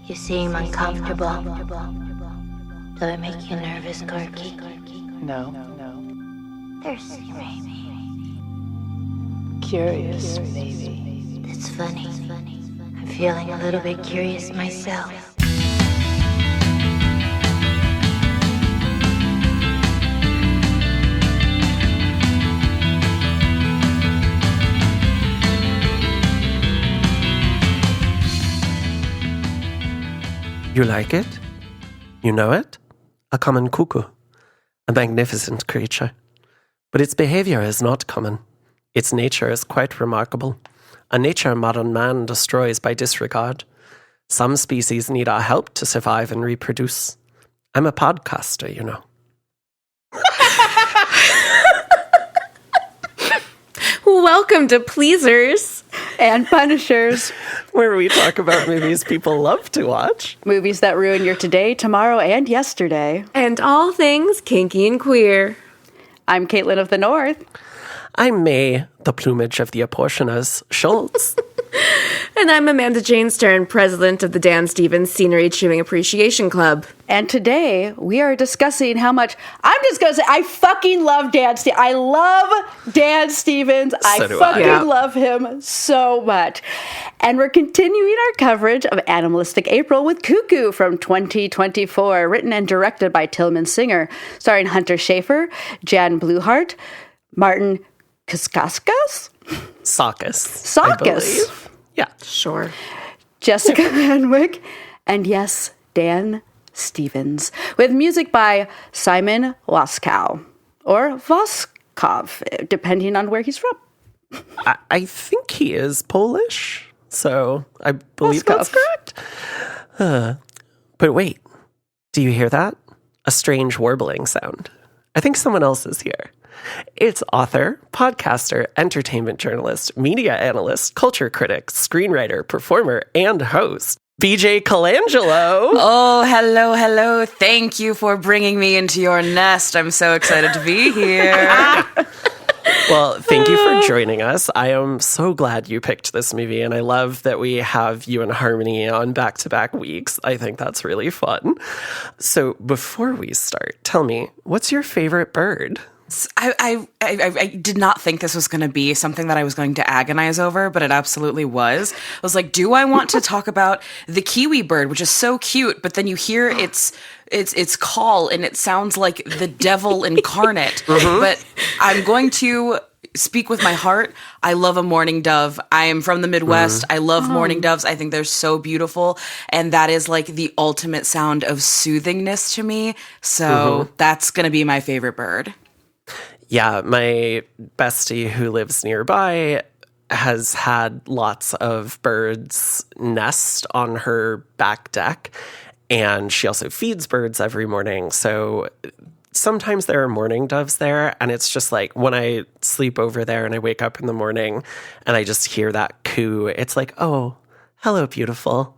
You seem uncomfortable. Do I make you nervous, Corky? No. Thirsty, maybe. Curious, maybe. That's funny. I'm feeling a little bit curious myself. You like it? You know it? A common cuckoo. A magnificent creature. But its behavior is not common. Its nature is quite remarkable. A nature modern man destroys by disregard. Some species need our help to survive and reproduce. I'm a podcaster, you know. Welcome to Pleasers and Punishers, where we talk about movies people love to watch. Movies that ruin your today, tomorrow, and yesterday. And all things kinky and queer. I'm Caitlin of the North. I'm May, the plumage of the apportioners, Schultz. And I'm Amanda Jane Stern, president of the Dan Stevens Scenery Chewing Appreciation Club. And today we are discussing how much, I'm just going to say, I fucking love Dan Stevens. I love Dan Stevens. I fucking love him so much. And we're continuing our coverage of Animalistic April with Cuckoo from 2024, written and directed by Tilman Singer, starring Hunter Schafer, Jan Bluehart, Martin Kaskaskas? Sakis. Yeah. Sure. Jessica Henwick, and yes, Dan Stevens, with music by Simon Waskow, or Voskov, depending on where he's from. I think he is Polish, so I believe that's correct. But wait, do you hear that? A strange warbling sound. I think someone else is here. It's author, podcaster, entertainment journalist, media analyst, culture critic, screenwriter, performer, and host, BJ Colangelo. Oh, hello. Thank you for bringing me into your nest. I'm so excited to be here. Well, thank you for joining us. I am so glad you picked this movie, and I love that we have you and Harmony on back-to-back weeks. I think that's really fun. So before we start, tell me, what's your favorite bird? I did not think this was going to be something that I was going to agonize over, but it absolutely was. I was like, do I want to talk about the kiwi bird, which is so cute, but then you hear its call and it sounds like the devil incarnate. But I'm going to speak with my heart. I love a mourning dove. I am from the Midwest. I love mourning doves. I think they're so beautiful. And that is like the ultimate sound of soothingness to me. So that's going to be my favorite bird. Yeah, my bestie who lives nearby has had lots of birds nest on her back deck, and she also feeds birds every morning. So sometimes there are mourning doves there, and it's just like when I sleep over there and I wake up in the morning and I just hear that coo, it's like, oh, hello, beautiful.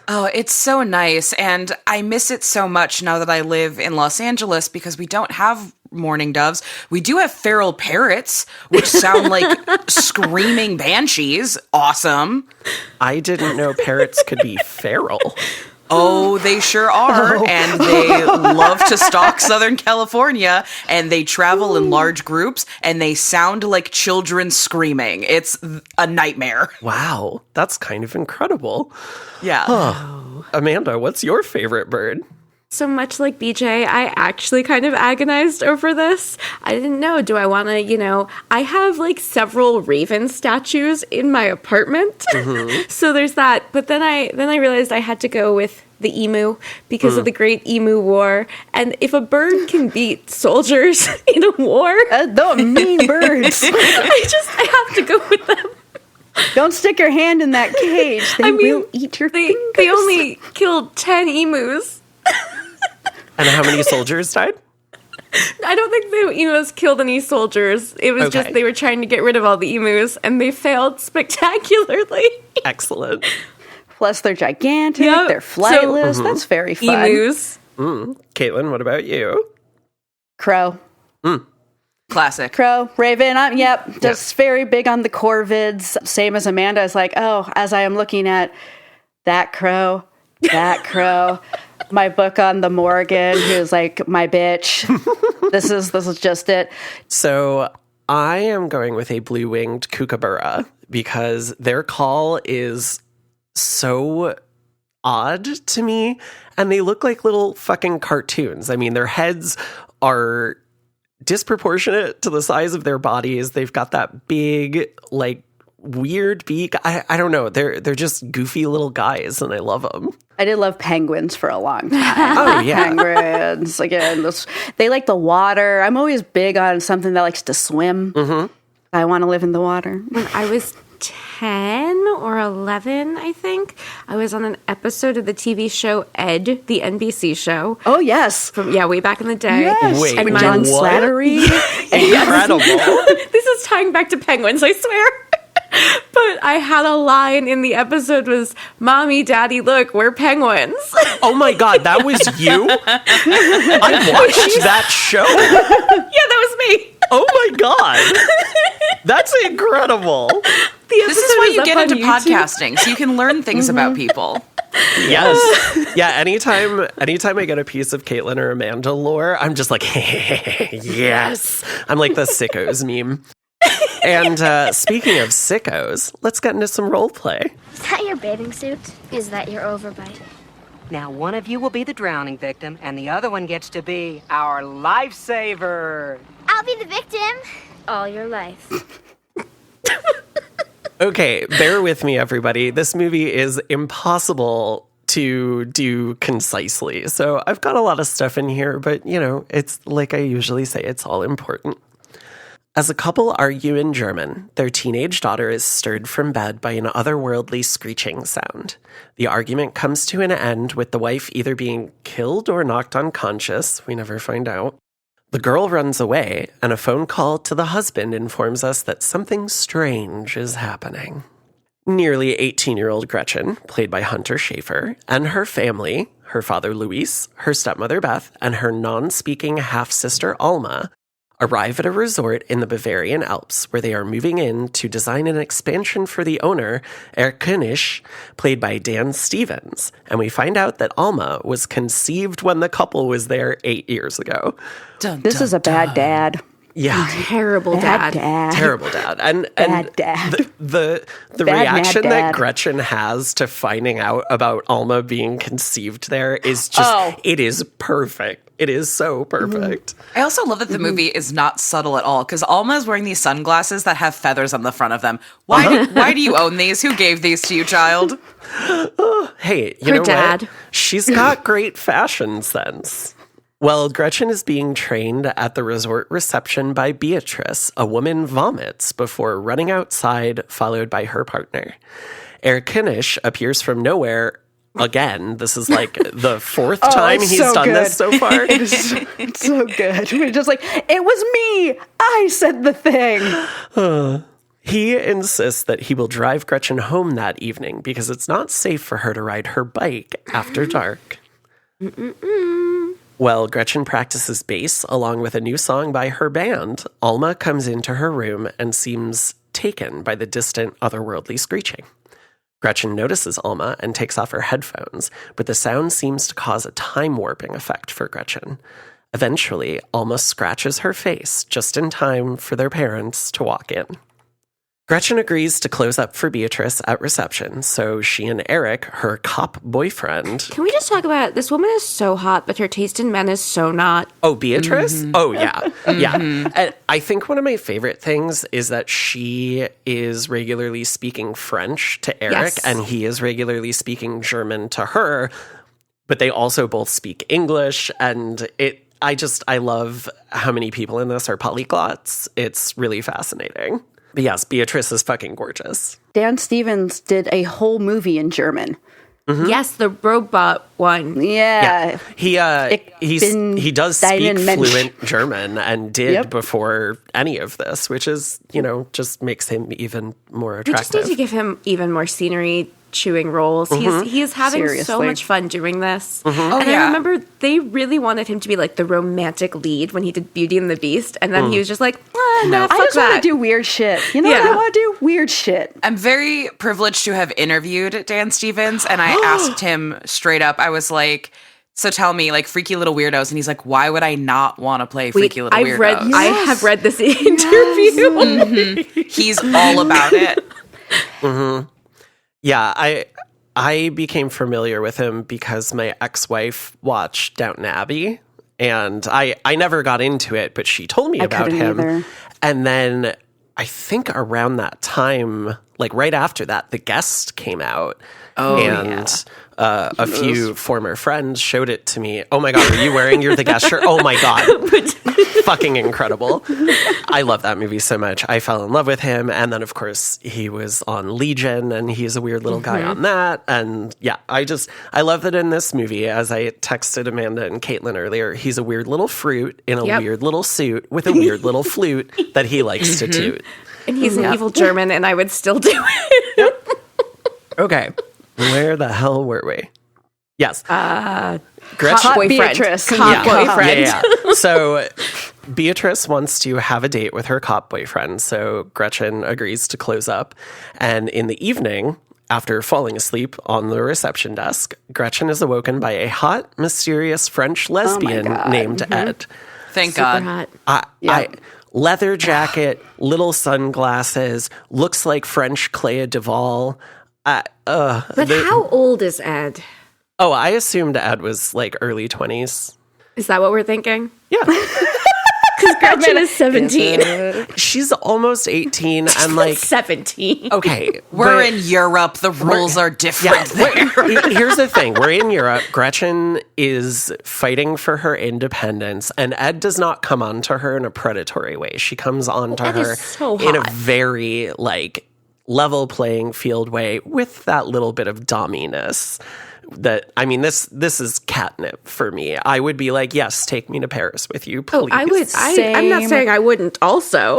Oh, it's so nice, and I miss it so much now that I live in Los Angeles because we don't have mourning doves. We do have feral parrots, which sound like screaming banshees. Awesome. I didn't know parrots could be feral. Oh, they sure are, and they love to stalk Southern California, and they travel in large groups, and they sound like children screaming. It's a nightmare. Wow, that's kind of incredible. Yeah. Huh. Amanda, what's your favorite bird? So much like BJ, I actually kind of agonized over this. I didn't know, do I want to, I have like several raven statues in my apartment. So there's that. But then I realized I had to go with the emu because of the Great Emu War. And if a bird can beat soldiers in a war, the mean birds. I have to go with them. Don't stick your hand in that cage. They will eat your fingers. They only killed 10 emus. And how many soldiers died? I don't think the emus killed any soldiers. It was just they were trying to get rid of all the emus, and they failed spectacularly. Excellent. Plus, they're gigantic. Yep. They're flightless. So, that's very fun. Emus. Caitlin, what about you? Crow. Classic. Crow, raven. Just very big on the corvids. Same as Amanda is like, oh, as I am looking at that crow, That crow. My book on the Morgan, who's like my bitch. This is just it. So I am going with a blue-winged kookaburra because their call is so odd to me, and they look like little fucking cartoons. I mean, their heads are disproportionate to the size of their bodies. They've got that big, like, weird beak. I don't know. They're just goofy little guys, and I love them. I did love penguins for a long time. Oh, yeah. Penguins, again, they like the water. I'm always big on something that likes to swim. Mm-hmm. I want to live in the water. When I was 10 or 11, I think, I was on an episode of the TV show Ed, the NBC show. Oh, yes. From, way back in the day. Yes. Wait, and John what? Slattery. Incredible. This is tying back to penguins, I swear. But I had a line in the episode was, "Mommy, Daddy, look, we're penguins." Oh my God, that was you? I watched that show. Yeah, that was me. Oh my God. That's incredible. This is why you get into YouTube. podcasting, so you can learn things about people. Yes. Yeah, anytime I get a piece of Caitlin or Amanda lore, I'm just like, yes. I'm like the sickos meme. And speaking of sickos, let's get into some role play. Is that your bathing suit? Is that your overbite? Now, one of you will be the drowning victim, and the other one gets to be our lifesaver. I'll be the victim all your life. Okay, bear with me, everybody. This movie is impossible to do concisely. So I've got a lot of stuff in here, but, it's like I usually say, it's all important. As a couple argue in German, their teenage daughter is stirred from bed by an otherworldly screeching sound. The argument comes to an end with the wife either being killed or knocked unconscious. We never find out. The girl runs away, and a phone call to the husband informs us that something strange is happening. Nearly 18-year-old Gretchen, played by Hunter Schafer, and her family, her father Luis, her stepmother Beth, and her non-speaking half-sister Alma, arrive at a resort in the Bavarian Alps where they are moving in to design an expansion for the owner, König, played by Dan Stevens. And we find out that Alma was conceived when the couple was there 8 years ago. This is a bad dad. Yeah. Terrible Bad dad. dad. Terrible dad. And Bad dad. the Bad reaction mad that dad. Gretchen has to finding out about Alma being conceived there is just, it is perfect. It is so perfect. I also love that the movie is not subtle at all, because Alma is wearing these sunglasses that have feathers on the front of them. Why do you own these? Who gave these to you, child? Hey, you Her know dad. what? She's got great fashion sense. Well, Gretchen is being trained at the resort reception by Beatrice. A woman vomits before running outside, followed by her partner. König appears from nowhere again. This is like the fourth time he's so done good. this so far. It's so good. We're just like, it was me. I said the thing. He insists that he will drive Gretchen home that evening because it's not safe for her to ride her bike after dark. Well, Gretchen practices bass along with a new song by her band. Alma comes into her room and seems taken by the distant, otherworldly screeching. Gretchen notices Alma and takes off her headphones, but the sound seems to cause a time warping effect for Gretchen. Eventually, Alma scratches her face just in time for their parents to walk in. Gretchen agrees to close up for Beatrice at reception, so she and Eric, her cop boyfriend... Can we just talk about this woman is so hot, but her taste in men is so not. Oh, Beatrice? Mm-hmm. Oh, yeah. Yeah. And I think one of my favorite things is that she is regularly speaking French to Eric, Yes. and he is regularly speaking German to her, but they also both speak English, and I love how many people in this are polyglots. It's really fascinating. But yes, Beatrice is fucking gorgeous. Dan Stevens did a whole movie in German. Mm-hmm. Yes, the robot one. Yeah. He does speak fluent German and did before any of this, which is, just makes him even more We just attractive. need to give him even more scenery chewing roles. He is having so Seriously. much fun doing this. Oh, And yeah. I remember they really wanted him to be like the romantic lead when he did Beauty and the Beast, and then he was just like, nah, fuck I just want that. to do weird shit. You know what Yeah. I want to do? Weird shit. I'm very privileged to have interviewed Dan Stevens, and I asked him straight up, I was like, so tell me, like, Freaky Little Weirdos, and he's like, why would I not want to play Freaky Little Weirdos? I have read this interview. He's all about it. Yeah, I became familiar with him because my ex-wife watched Downton Abbey, and I never got into it, but she told me about couldn't him. either. And then I think around that time, like right after that, The Guest came out. A few former friends showed it to me. Oh my God, are you wearing your The Guest shirt? Oh my God. Fucking incredible. I love that movie so much. I fell in love with him. And then, of course, he was on Legion, and he's a weird little guy on that. And yeah, I love that in this movie, as I texted Amanda and Caitlin earlier, he's a weird little fruit in a weird little suit with a weird little flute that he likes to toot. And he's an evil German, and I would still do it. Okay. Where the hell were we? Yes. Gretchen. Hot boyfriend. Beatrice. Hot boyfriend. Yeah. So Beatrice wants to have a date with her cop boyfriend. So Gretchen agrees to close up. And in the evening, after falling asleep on the reception desk, Gretchen is awoken by a hot, mysterious French lesbian named Ed. Thank Super God. hot. Leather jacket, little sunglasses, looks like French Clea Duvall. But how old is Ed? Oh, I assumed Ed was like early 20s. Is that what we're thinking? Yeah. Because Gretchen is 17. She's almost 18 and like 17. okay. We're in Europe. The rules are different there. Here's the thing. We're in Europe. Gretchen is fighting for her independence, and Ed does not come onto her in a predatory way. She comes onto Ed her is so in a hot. very like level playing field way with that little bit of domminess. That I mean, this is catnip for me. I would be like, yes, take me to Paris with you, please. Oh, I would. I'm not saying I wouldn't also.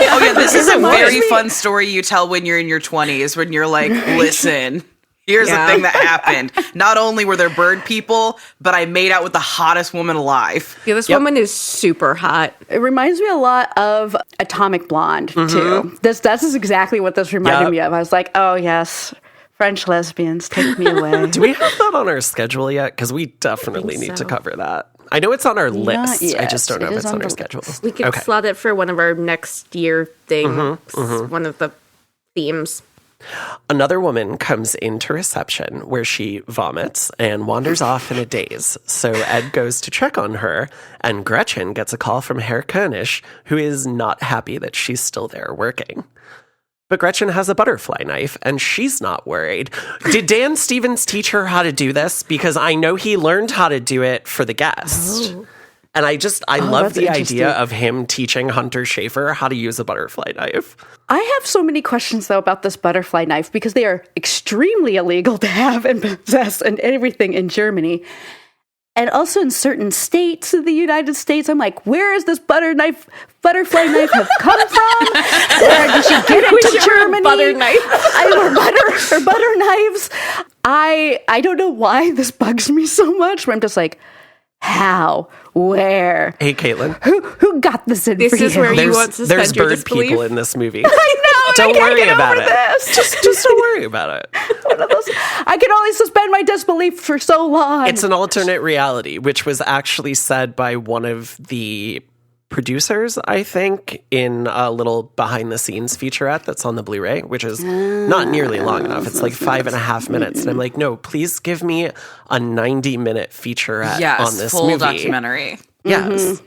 Oh, yeah, this is a very fun story you tell when you're in your 20s, when you're like, listen, here's the thing that happened. Not only were there bird people, but I made out with the hottest woman alive. Yeah, this woman is super hot. It reminds me a lot of Atomic Blonde, too. This is exactly what this reminded me of. I was like, oh, yes, French lesbians, take me away. Do we have that on our schedule yet? Because we definitely need to cover that. I know it's on our list. I just don't know if it's on our schedule. We could slot it for one of our next year things, one of the themes. Another woman comes into reception where she vomits and wanders off in a daze. So Ed goes to check on her, and Gretchen gets a call from Herr König, who is not happy that she's still there working. But Gretchen has a butterfly knife, and she's not worried. Did Dan Stevens teach her how to do this? Because I know he learned how to do it for The Guest. Oh. And I love that's the idea interesting. of him teaching Hunter Schafer how to use a butterfly knife. I have so many questions, though, about this butterfly knife because they are extremely illegal to have and possess and everything in Germany. And also in certain states of the United States, I'm like, where is this butterfly knife have come from? Where did she get it to Germany? Butter knife. Or butter knives. I don't know why this bugs me so much, but I'm just like, how? Where? Hey, Caitlin. Who got this in This for is you? where you want to There's suspend your bird disbelief. people in this movie. I know, Don't and I worry can't get about over it. this. Just don't worry about it. One of those, I can only suspend my disbelief for so long. It's an alternate reality, which was actually said by one of the producers, I think, in a little behind the scenes featurette that's on the Blu-ray, which is not nearly long enough. It's like 5.5 minutes. And I'm like, no, please give me a 90-minute featurette on this full movie. documentary. Yes.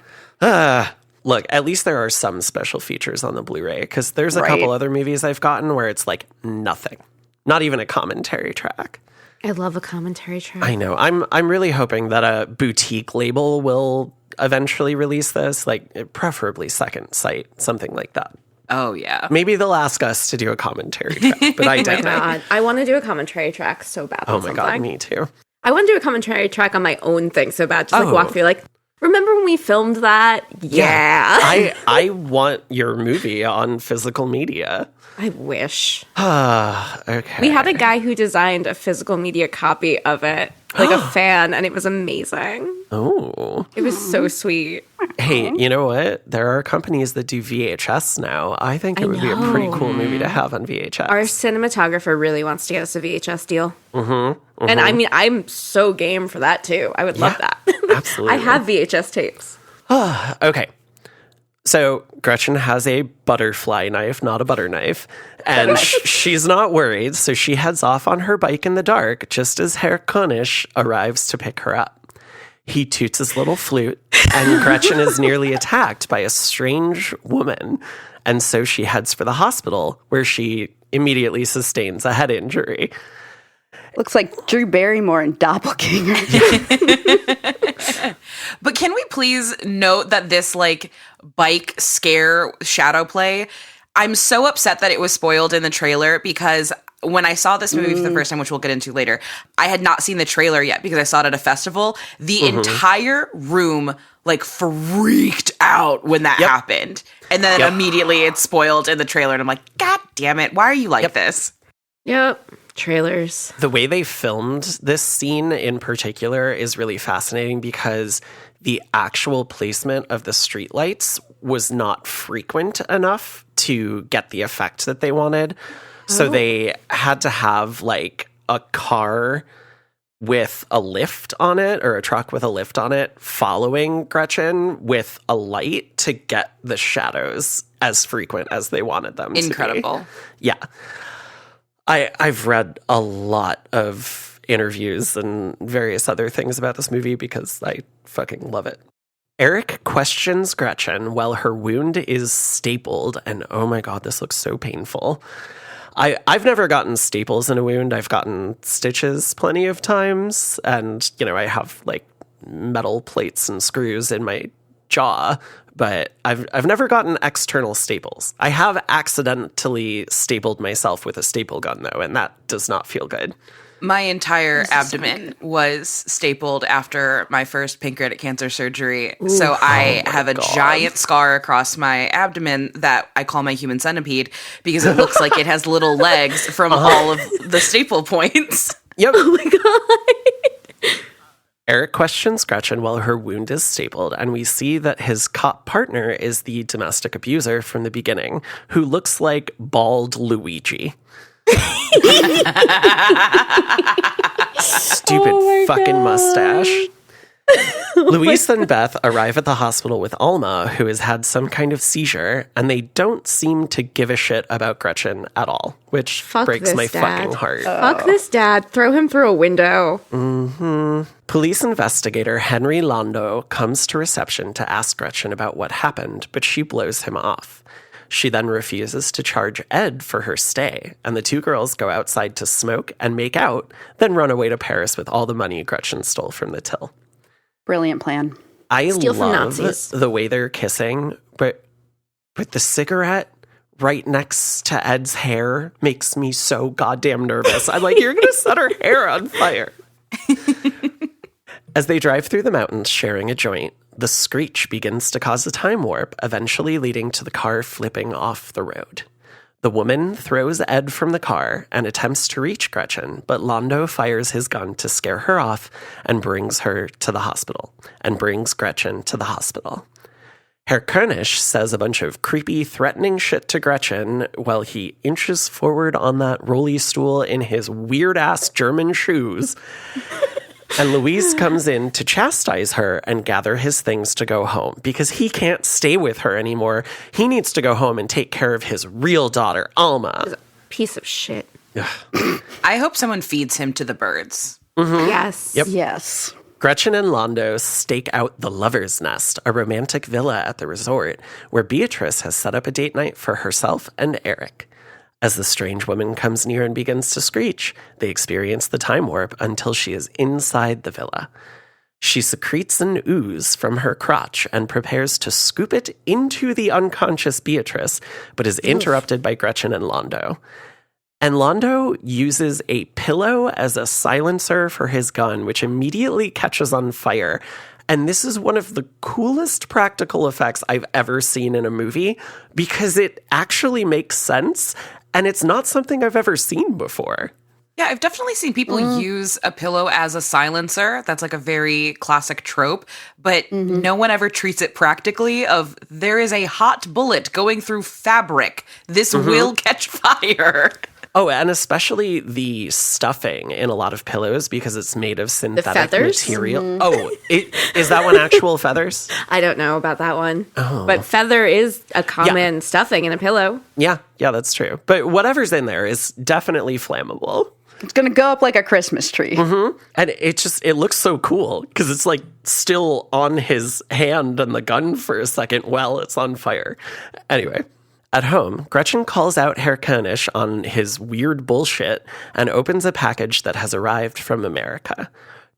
Look, at least there are some special features on the Blu-ray, because there's a couple other movies I've gotten where it's like nothing. Not even a commentary track. I love a commentary track. I know. I'm really hoping that a boutique label will eventually release this, like preferably Second Sight, something like that. Oh, yeah. Maybe they'll ask us to do a commentary track, but I doubt it. God, I want to do a commentary track so bad. Oh my God, me too. I want to do a commentary track on my own thing so bad. Just like walk through like, Remember when we filmed that? Yeah. I want your movie on physical media. I wish. Okay. We had a guy who designed a physical media copy of it, like a fan, and it was amazing. Oh. It was so sweet. Hey, you know what? There are companies that do VHS now. I think it would be a pretty cool movie to have on VHS. Our cinematographer really wants to get us a VHS deal. And I mean, I'm so game for that too. I would love that. Absolutely. I have VHS tapes. Okay. So Gretchen has a butterfly knife, not a butter knife, and she's not worried, so she heads off on her bike in the dark just as Herr König arrives to pick her up. He toots his little flute, and Gretchen is nearly attacked by a strange woman, and so she heads for the hospital, where she immediately sustains a head injury. Looks like Drew Barrymore and Doppelganger. But can we please note that this like bike scare shadow play, I'm so upset that it was spoiled in the trailer, because when I saw this movie for the first time, which we'll get into later, I had not seen the trailer yet because I saw it at a festival. The entire room like freaked out when that happened. And then immediately it's spoiled in the trailer. And I'm like, God damn it. Why are you like this? Yep. Trailers. The way they filmed this scene in particular is really fascinating because the actual placement of the streetlights was not frequent enough to get the effect that they wanted. So they had to have like a car with a lift on it, or a truck with a lift on it, following Gretchen with a light to get the shadows as frequent as they wanted them to be. Incredible. Yeah. I've read a lot of interviews and various other things about this movie because I fucking love it. Eric questions Gretchen while her wound is stapled, and oh my god, this looks so painful. I've never gotten staples in a wound. I've gotten stitches plenty of times, and, you know, I have, like, metal plates and screws in my jaw, but I've never gotten external staples. I have accidentally stapled myself with a staple gun, though, and that does not feel good. My entire abdomen was stapled after my first pancreatic cancer surgery. Ooh, so I have a giant scar across my abdomen that I call my human centipede because it looks like it has little legs from all of the staple points. Yep. Oh my god. Eric questions Gretchen while her wound is stapled, and we see that his cop partner is the domestic abuser from the beginning, who looks like bald Luigi. Stupid fucking mustache. Luis and Beth arrive at the hospital with Alma, who has had some kind of seizure, and they don't seem to give a shit about Gretchen at all, which breaks my fucking heart. Fuck this dad. Throw him through a window. Police investigator Henry Londo comes to reception to ask Gretchen about what happened, but she blows him off. She then refuses to charge Ed for her stay, and the two girls go outside to smoke and make out, then run away to Paris with all the money Gretchen stole from the till. Brilliant plan. I Steal from love Nazis. the way they're kissing, but the cigarette right next to Ed's hair makes me so goddamn nervous. I'm like, you're going to set her hair on fire. As they drive through the mountains sharing a joint, the screech begins to cause a time warp, eventually leading to the car flipping off the road. The woman throws Ed from the car and attempts to reach Gretchen, but Londo fires his gun to scare her off and brings Gretchen to the hospital. Herr König says a bunch of creepy, threatening shit to Gretchen while he inches forward on that rolly stool in his weird-ass German shoes. And Luis comes in to chastise her and gather his things to go home because he can't stay with her anymore. He needs to go home and take care of his real daughter, Alma. He's a piece of shit. I hope someone feeds him to the birds. Yes. Yep. Yes. Gretchen and Londo stake out the Lover's Nest, a romantic villa at the resort where Beatrice has set up a date night for herself and Eric. As the strange woman comes near and begins to screech, they experience the time warp until she is inside the villa. She secretes an ooze from her crotch and prepares to scoop it into the unconscious Beatrice, but is interrupted by Gretchen and Londo. And Londo uses a pillow as a silencer for his gun, which immediately catches on fire. And this is one of the coolest practical effects I've ever seen in a movie because it actually makes sense and it's not something I've ever seen before. Yeah, I've definitely seen people use a pillow as a silencer. That's like a very classic trope, but no one ever treats it practically of there is a hot bullet going through fabric. This will catch fire. Oh, and especially the stuffing in a lot of pillows because it's made of synthetic material. Oh, is that one actual feathers? I don't know about that one. Oh. But feather is a common stuffing in a pillow. Yeah, that's true. But whatever's in there is definitely flammable. It's going to go up like a Christmas tree. And it looks so cool because it's like still on his hand and the gun for a second while it's on fire. Anyway, at home, Gretchen calls out Herr König on his weird bullshit and opens a package that has arrived from America.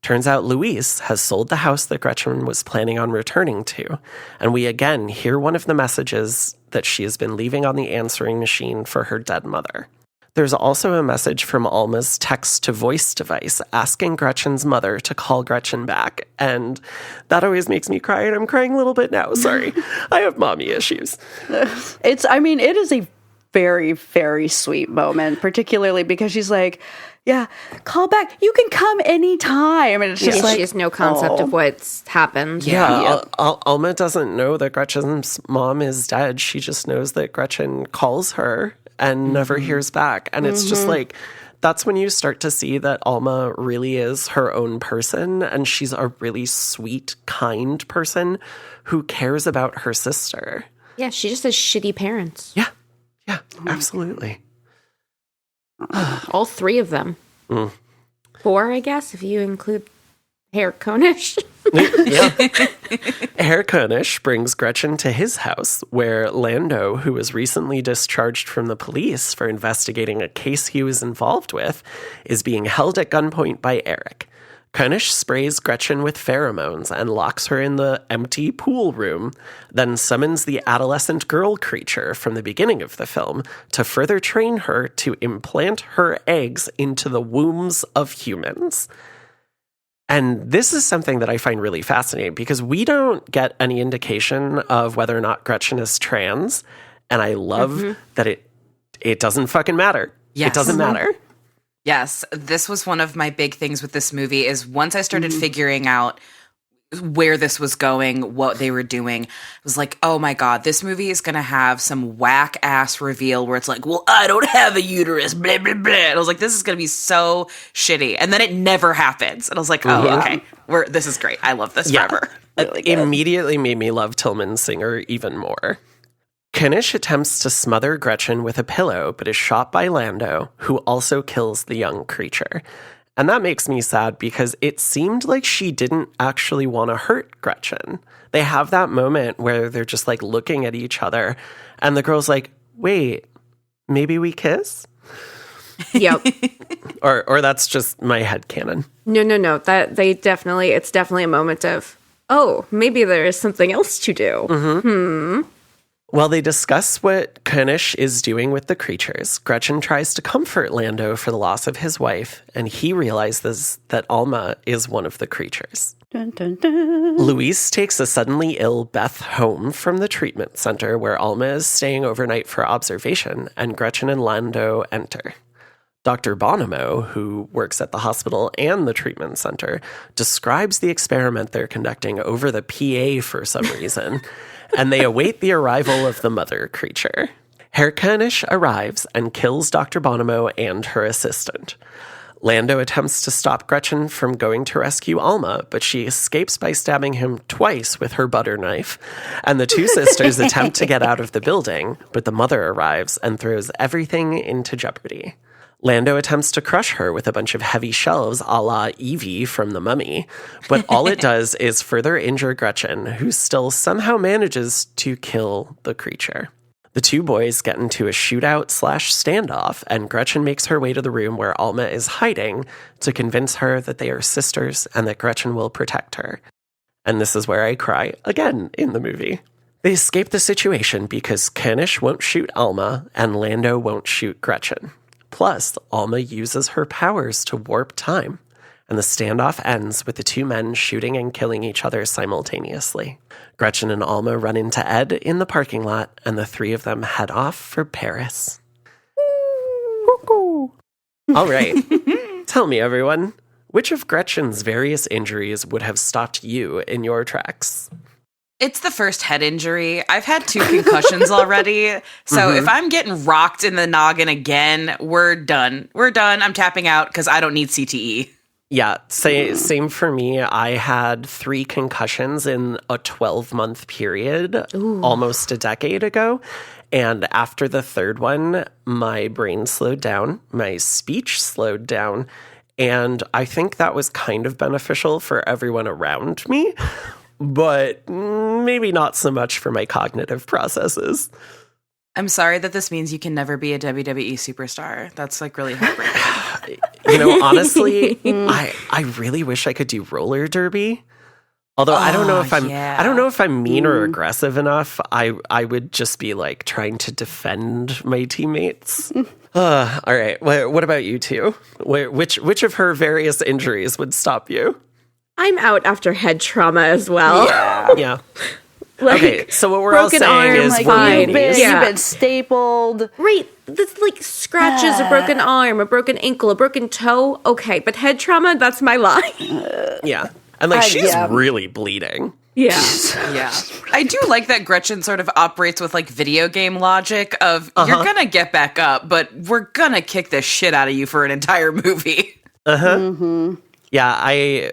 Turns out Louise has sold the house that Gretchen was planning on returning to, and we again hear one of the messages that she has been leaving on the answering machine for her dead mother. There's also a message from Alma's text-to-voice device asking Gretchen's mother to call Gretchen back, and that always makes me cry, and I'm crying a little bit now. Sorry. I have mommy issues. It is a very, very sweet moment, particularly because she's like, yeah, call back. You can come anytime. And it's just like, she has no concept of what's happened. Yeah. Alma doesn't know that Gretchen's mom is dead. She just knows that Gretchen calls her and never hears back. And it's just like, that's when you start to see that Alma really is her own person. And she's a really sweet, kind person who cares about her sister. Yeah, she just has shitty parents. Yeah, absolutely. All three of them. 4, I guess, if you include Herr König. Herr König brings Gretchen to his house, where Lando, who was recently discharged from the police for investigating a case he was involved with, is being held at gunpoint by Eric. König sprays Gretchen with pheromones and locks her in the empty pool room, then summons the adolescent girl creature from the beginning of the film to further train her to implant her eggs into the wombs of humans. And this is something that I find really fascinating because we don't get any indication of whether or not Gretchen is trans. And I love that it doesn't fucking matter. Yes. It doesn't matter. Yes, this was one of my big things with this movie is once I started figuring out where this was going, what they were doing, I was like, oh my God, this movie is going to have some whack-ass reveal where it's like, well, I don't have a uterus, blah, blah, blah. And I was like, this is going to be so shitty. And then it never happens. And I was like, oh, okay, this is great. I love this forever. It immediately made me love Tilman Singer even more. König attempts to smother Gretchen with a pillow, but is shot by Lando, who also kills the young creature. And that makes me sad because it seemed like she didn't actually want to hurt Gretchen. They have that moment where they're just like looking at each other, and the girl's like, wait, maybe we kiss? Yep. or that's just my headcanon. No. It's definitely a moment of, oh, maybe there is something else to do. While they discuss what König is doing with the creatures, Gretchen tries to comfort Lando for the loss of his wife, and he realizes that Alma is one of the creatures. Dun, dun, dun. Louise takes a suddenly ill Beth home from the treatment center where Alma is staying overnight for observation, and Gretchen and Lando enter. Dr. Bonomo, who works at the hospital and the treatment center, describes the experiment they're conducting over the PA for some reason, and they await the arrival of the mother creature. Herr König arrives and kills Dr. Bonomo and her assistant. Lando attempts to stop Gretchen from going to rescue Alma, but she escapes by stabbing him twice with her butter knife, and the two sisters attempt to get out of the building, but the mother arrives and throws everything into jeopardy. Lando attempts to crush her with a bunch of heavy shelves a la Evie from The Mummy, but all it does is further injure Gretchen, who still somehow manages to kill the creature. The two boys get into a shootout/standoff, and Gretchen makes her way to the room where Alma is hiding to convince her that they are sisters and that Gretchen will protect her. And this is where I cry again in the movie. They escape the situation because König won't shoot Alma and Lando won't shoot Gretchen. Plus, Alma uses her powers to warp time. and the standoff ends with the two men shooting and killing each other simultaneously. Gretchen and Alma run into Ed in the parking lot, and the three of them head off for Paris. Cuckoo. All right. Tell me, everyone, which of Gretchen's various injuries would have stopped you in your tracks? It's the first head injury. I've had 2 concussions already. So if I'm getting rocked in the noggin again, we're done. We're done. I'm tapping out because I don't need CTE. Yeah, same for me. I had 3 concussions in a 12-month period, almost a decade ago. And after the third one, my brain slowed down, my speech slowed down, and I think that was kind of beneficial for everyone around me, but maybe not so much for my cognitive processes. I'm sorry that this means you can never be a WWE superstar. That's like really heartbreaking. Honestly, I really wish I could do roller derby. Although I don't know if I'm mean or aggressive enough. I would just be like trying to defend my teammates. All right. What about you two? Which of her various injuries would stop you? I'm out after head trauma as well. Yeah. Like, okay, so what we're all saying arm, is like, we're you've meanies. been stapled. Right. That's like scratches, a broken arm, a broken ankle, a broken toe. Okay, but head trauma, that's my line. Yeah. And like she's really bleeding. Yeah. Yeah. I do like that Gretchen sort of operates with like video game logic of you're going to get back up, but we're going to kick the shit out of you for an entire movie. Yeah, I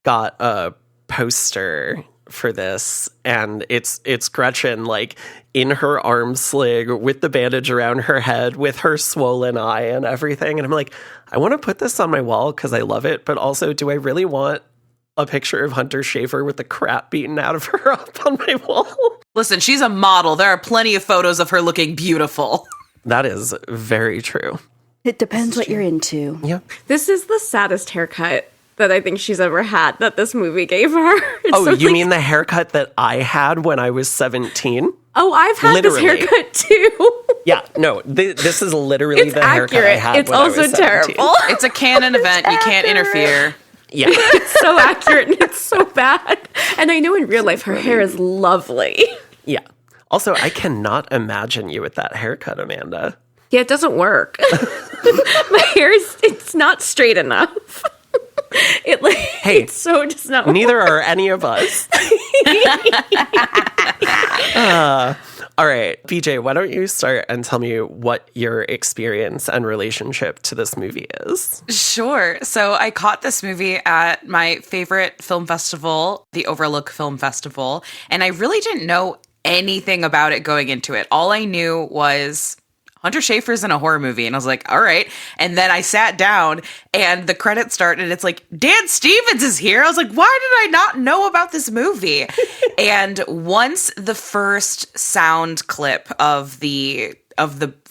got a poster for this, and it's Gretchen like in her arm sling with the bandage around her head with her swollen eye and everything, and I'm like, I want to put this on my wall because I love it, but also do I really want a picture of Hunter Schafer with the crap beaten out of her up on my wall? Listen, she's a model. There are plenty of photos of her looking beautiful. That is very true. It depends what you're into. Yeah. This is the saddest haircut that I think she's ever had that this movie gave her. You mean the haircut that I had when I was 17? Oh, I've had this haircut too. Yeah, no, this is literally the haircut I had It's when I was also 17. terrible. It's a canon event. You can't interfere. Yeah. It's so accurate and it's so bad. And I know in real life her hair is lovely. Yeah. Also, I cannot imagine you with that haircut, Amanda. Yeah, it doesn't work. My hair it's not straight enough. It so does not Neither work. are any of us. All right, BJ, why don't you start and tell me what your experience and relationship to this movie is? Sure. So I caught this movie at my favorite film festival, the Overlook Film Festival, and I really didn't know anything about it going into it. All I knew was Hunter Schafer's in a horror movie, and I was like, all right. And then I sat down, and the credits start, and it's like, Dan Stevens is here. I was like, why did I not know about this movie? And once the first sound clip of the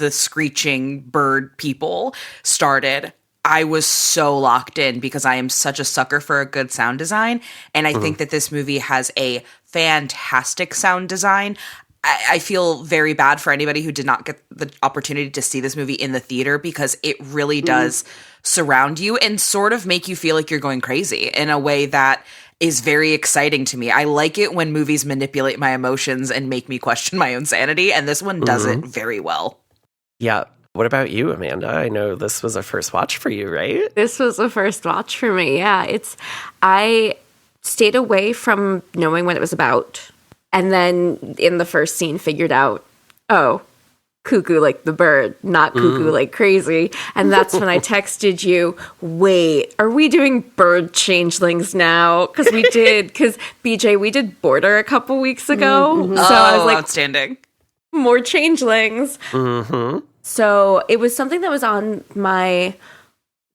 screeching bird people started, I was so locked in because I am such a sucker for a good sound design. And I think that this movie has a fantastic sound design. I feel very bad for anybody who did not get the opportunity to see this movie in the theater because it really does surround you and sort of make you feel like you're going crazy in a way that is very exciting to me. I like it when movies manipulate my emotions and make me question my own sanity, and this one does it very well. Yeah. What about you, Amanda? I know this was a first watch for you, right? This was a first watch for me, yeah. I stayed away from knowing what it was about. And then in the first scene figured out, oh, Cuckoo like the bird, not Cuckoo like crazy. And that's when I texted you, wait, are we doing bird changelings now? Because BJ, we did Border a couple weeks ago. So I was like, outstanding. More changelings. So it was something that was on my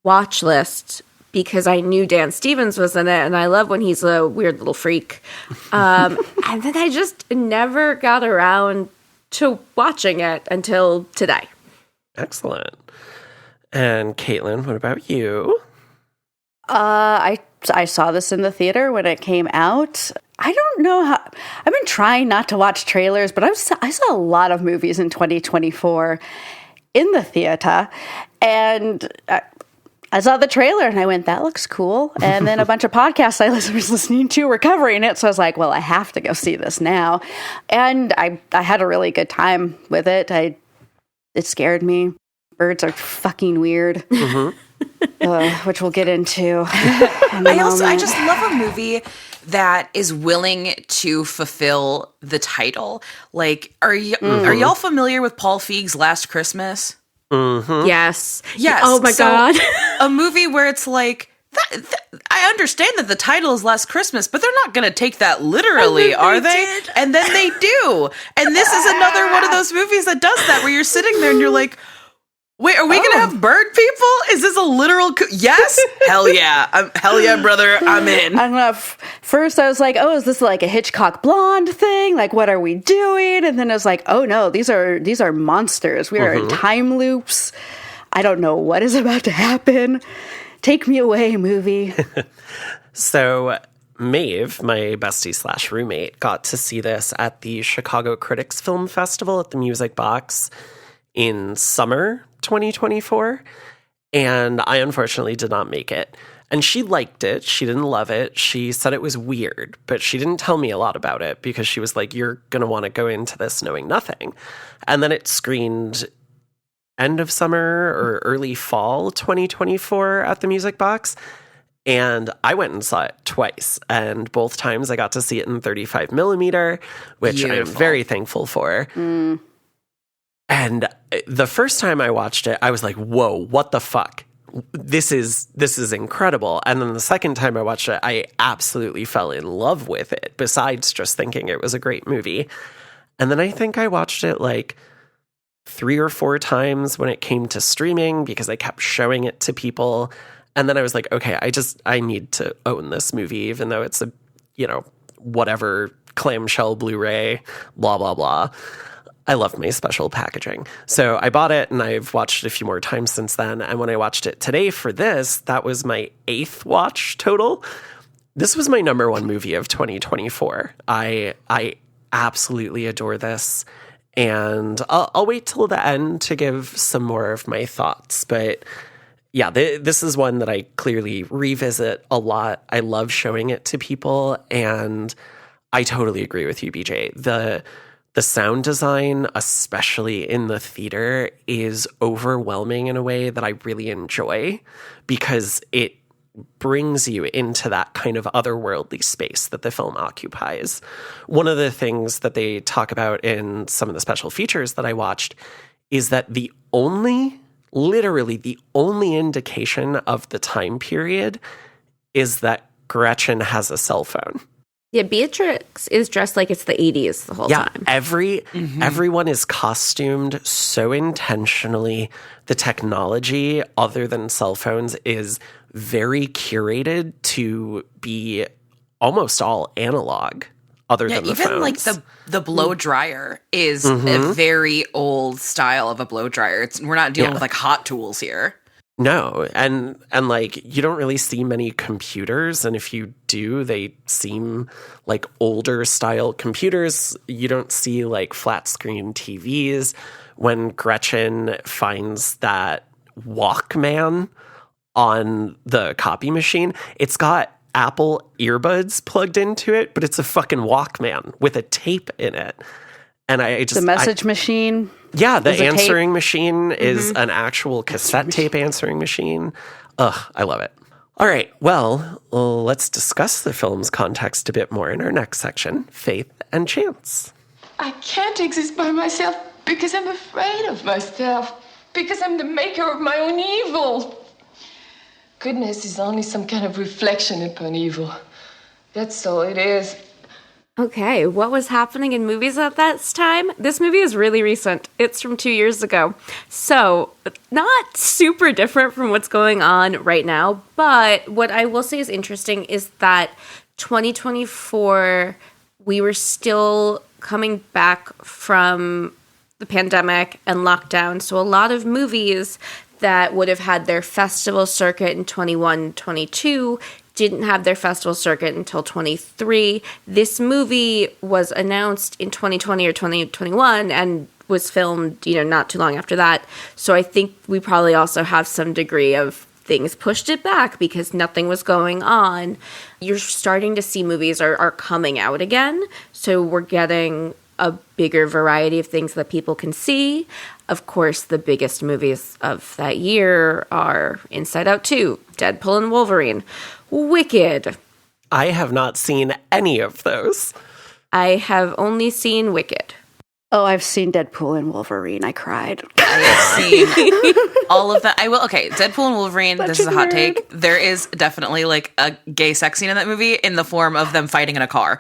watch list because I knew Dan Stevens was in it, and I love when he's a weird little freak. And then I just never got around to watching it until today. Excellent. And Caitlin, what about you? I saw this in the theater when it came out. I don't know how. I've been trying not to watch trailers, but I saw a lot of movies in 2024 in the theater, and I saw the trailer and I went, that looks cool. And then a bunch of podcasts I was listening to were covering it. So I was like, well, I have to go see this now. And I had a really good time with it. It scared me. Birds are fucking weird, which we'll get into. I just love a movie that is willing to fulfill the title. Like, are y'all familiar with Paul Feig's Last Christmas? Yes. Oh my God. A movie where it's like, I understand that the title is Last Christmas, but they're not going to take that literally, are they? And then they do. And this is another one of those movies that does that, where you're sitting there and you're like, wait, are we going to have bird people? Is this a literal... Yes? Hell yeah. Hell yeah, brother. I'm in. I don't know. First I was like, oh, is this like a Hitchcock Blonde thing? Like, what are we doing? And then I was like, oh no, these are monsters. We are in time loops. I don't know what is about to happen. Take me away, movie. So Maeve, my bestie / roommate, got to see this at the Chicago Critics Film Festival at the Music Box in summer 2024, and I unfortunately did not make it. And she liked it. She didn't love it. She said it was weird, but she didn't tell me a lot about it because she was like, you're going to want to go into this knowing nothing. And then it screened end of summer or early fall 2024 at the Music Box. And I went and saw it twice. And both times I got to see it in 35 millimeter, which I'm very thankful for. And the first time I watched it, I was like, whoa, what the fuck? This is incredible. And then the second time I watched it, I absolutely fell in love with it, besides just thinking it was a great movie. And then I think I watched it like 3 or 4 times when it came to streaming because I kept showing it to people. And then I was like, okay, I need to own this movie, even though it's a, whatever clamshell Blu-ray, blah, blah, blah. I love my special packaging. So I bought it and I've watched it a few more times since then. And when I watched it today for this, that was my 8th watch total. This was my number 1 movie of 2024. I absolutely adore this. And I'll wait till the end to give some more of my thoughts. But yeah, this is one that I clearly revisit a lot. I love showing it to people. And I totally agree with you, BJ. The sound design, especially in the theater, is overwhelming in a way that I really enjoy because it brings you into that kind of otherworldly space that the film occupies. One of the things that they talk about in some of the special features that I watched is that literally the only indication of the time period is that Gretchen has a cell phone. Yeah, Beatrix is dressed like it's the 80s the whole time. Everyone is costumed so intentionally. The technology, other than cell phones, is very curated to be almost all analog, other than the phones. Even like the blow dryer is a very old style of a blow dryer. We're not dealing with like Hot Tools here. No, and like you don't really see many computers, and if you do, they seem like older style computers. You don't see like flat screen TVs. When Gretchen finds that Walkman on the copy machine, it's got Apple earbuds plugged into it, but it's a fucking Walkman with a tape in it. And the message machine. Yeah, the answering machine is an actual cassette tape answering machine. Ugh, I love it. All right, well, let's discuss the film's context a bit more in our next section, Faith and Chance. I can't exist by myself because I'm afraid of myself, because I'm the maker of my own evil. Goodness is only some kind of reflection upon evil. That's all it is. Okay, what was happening in movies at that time? This movie is really recent. It's from 2 years ago. So, not super different from what's going on right now. But what I will say is interesting is that 2024, we were still coming back from the pandemic and lockdown. So, a lot of movies that would have had their festival circuit in 21, 22 didn't have their festival circuit until 23. This movie was announced in 2020 or 2021 and was filmed, not too long after that. So I think we probably also have some degree of things pushed it back because nothing was going on. You're starting to see movies are coming out again. So we're getting a bigger variety of things that people can see. Of course, the biggest movies of that year are Inside Out 2, Deadpool and Wolverine, Wicked. I have not seen any of those. I have only seen Wicked. Oh, I've seen Deadpool and Wolverine. I cried. I have seen all of that. I will. Okay, Deadpool and Wolverine. This is a hot take. There is definitely like a gay sex scene in that movie in the form of them fighting in a car.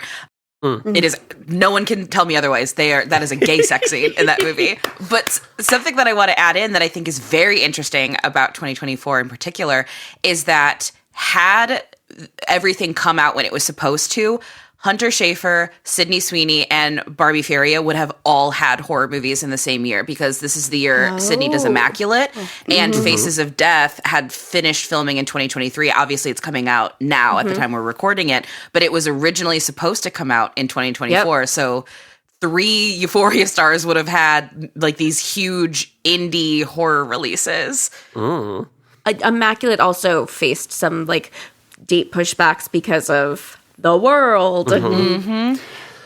It is. No one can tell me otherwise. That is a gay sex scene in that movie. But something that I want to add in that I think is very interesting about 2024 in particular is that had everything come out when it was supposed to, Hunter Schafer, Sydney Sweeney, and Barbie Faria would have all had horror movies in the same year because this is the year Sydney does Immaculate and Faces of Death had finished filming in 2023. Obviously, it's coming out now at the time we're recording it, but it was originally supposed to come out in 2024. Yep. So 3 Euphoria stars would have had like these huge indie horror releases. Immaculate also faced some like date pushbacks because of The World. And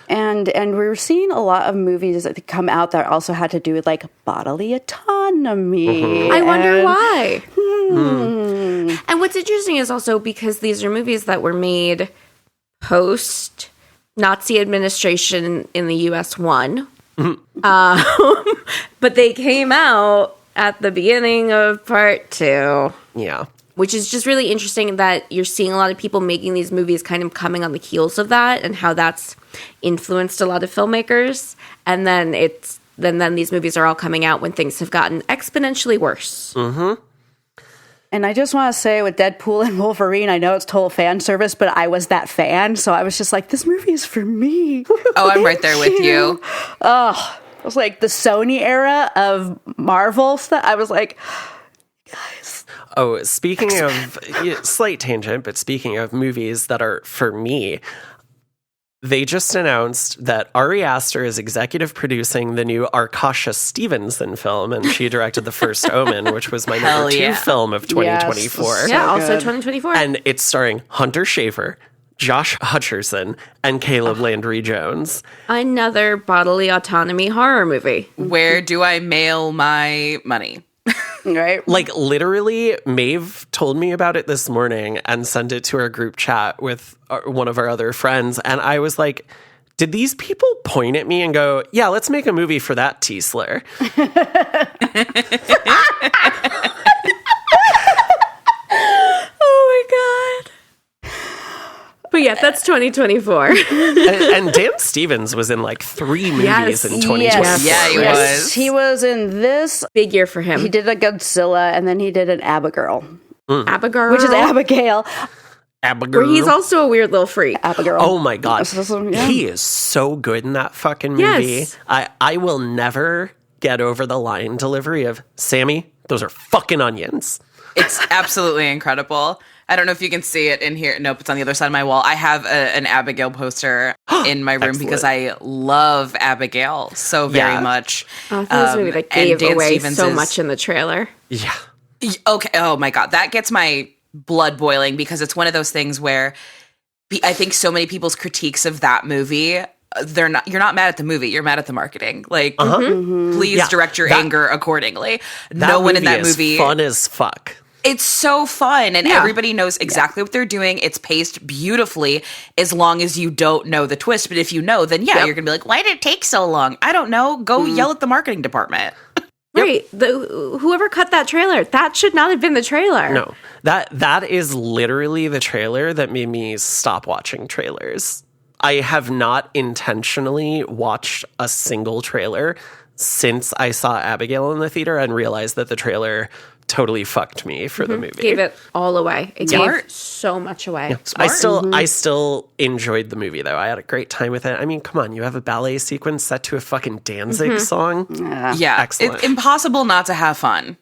we were seeing a lot of movies that come out that also had to do with like bodily autonomy. I wonder why. And what's interesting is also because these are movies that were made post Nazi administration in the US won. But they came out at the beginning of part 2. Yeah. Which is just really interesting that you're seeing a lot of people making these movies kind of coming on the heels of that and how that's influenced a lot of filmmakers. And then then these movies are all coming out when things have gotten exponentially worse. And I just want to say with Deadpool and Wolverine, I know it's total fan service, but I was that fan. So I was just like, this movie is for me. Oh, I'm right there with you. Oh, it was like the Sony era of Marvel stuff. I was like, guys. Oh, speaking of, slight tangent, but speaking of movies that are for me, they just announced that Ari Aster is executive producing the new Arkasha Stevenson film, and she directed The First Omen, which was my number 2 film of 2024. Yes, yeah, also 2024. And it's starring Hunter Schafer, Josh Hutcherson, and Caleb Landry Jones. Another bodily autonomy horror movie. Where do I mail my money? Right? Like, literally, Maeve told me about it this morning and sent it to our group chat with one of our other friends. And I was like, did these people point at me and go, yeah, let's make a movie for that T-Slur? Oh my God. But yeah, that's 2024. and Dan Stevens was in like 3 movies in 2024. Yes. Yeah, he was. He was in this. Big year for him. He did a Godzilla, and then he did an Abigail. Abigail. Which is Abigail. Abigail. Where he's also a weird little freak. Abigail. Oh my God. Yeah. He is so good in that fucking movie. Yes. I will never get over the line delivery of, Sammy, those are fucking onions. It's absolutely incredible. I don't know if you can see it in here. Nope, it's on the other side of my wall. I have an Abigail poster in my room because I love Abigail so very much. Oh, this movie that gave away so much in the trailer. Yeah. Okay. Oh my God. That gets my blood boiling because it's one of those things where I think so many people's critiques of that movie, you're not mad at the movie, you're mad at the marketing. Like, please direct your anger accordingly. No one in that movie is fun as fuck. It's so fun, and everybody knows exactly what they're doing. It's paced beautifully as long as you don't know the twist. But if you know, then you're going to be like, why did it take so long? I don't know. Go yell at the marketing department. Right. Whoever cut that trailer, that should not have been the trailer. No, that is literally the trailer that made me stop watching trailers. I have not intentionally watched a single trailer since I saw Abigail in the theater and realized that the trailer totally fucked me for the movie. Gave it all away. It gave so much away. Yeah. I still enjoyed the movie though. I had a great time with it. I mean, come on, you have a ballet sequence set to a fucking Danzig song. Yeah, excellent. It's impossible not to have fun.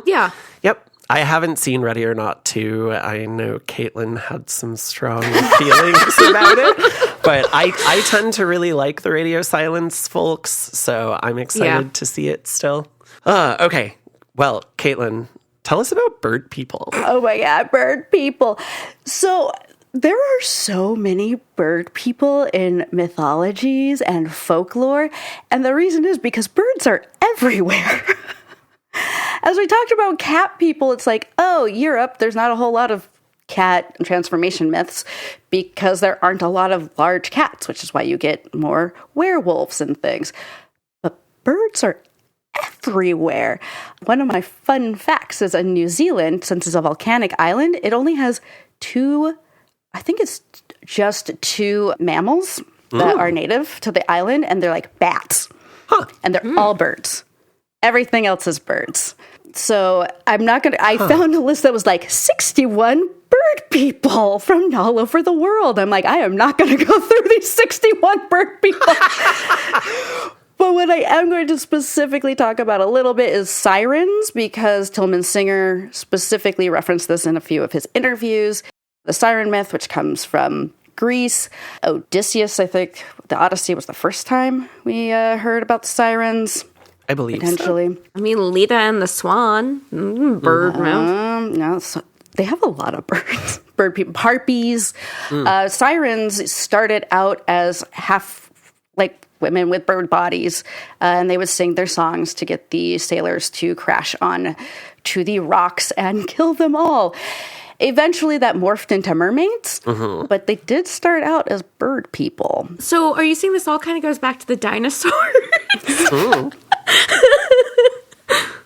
Yeah. Yep. I haven't seen Ready or Not 2. I know Caitlin had some strong feelings about it, but I tend to really like the Radio Silence folks, so I'm excited to see it still. Okay. Well, Caitlin, Tell us about bird people. Oh my God, bird people. So there are so many bird people in mythologies and folklore, and the reason is because birds are everywhere. As we talked about cat people, it's like, oh, Europe, there's not a whole lot of cat transformation myths because there aren't a lot of large cats, which is why you get more werewolves and things. But birds are everywhere. One of my fun facts is in New Zealand, since it's a volcanic island, it only has two mammals that are native to the island, and they're like bats. Huh. And they're all birds. Everything else is birds. So I found a list that was like 61 bird people from all over the world. I'm like, I am not going to go through these 61 bird people. But what I am going to specifically talk about a little bit is sirens, because Tilman Singer specifically referenced this in a few of his interviews. The siren myth, which comes from Greece. Odysseus, I think, the Odyssey was the first time we heard about the sirens. I believe potentially. So. I mean, Leda and the Swan, bird mouth. No, so they have a lot of birds. Bird people, harpies. Sirens started out as half like women with bird bodies, and they would sing their songs to get the sailors to crash on to the rocks and kill them all. Eventually that morphed into mermaids, but they did start out as bird people. So are you saying this all kind of goes back to the dinosaurs?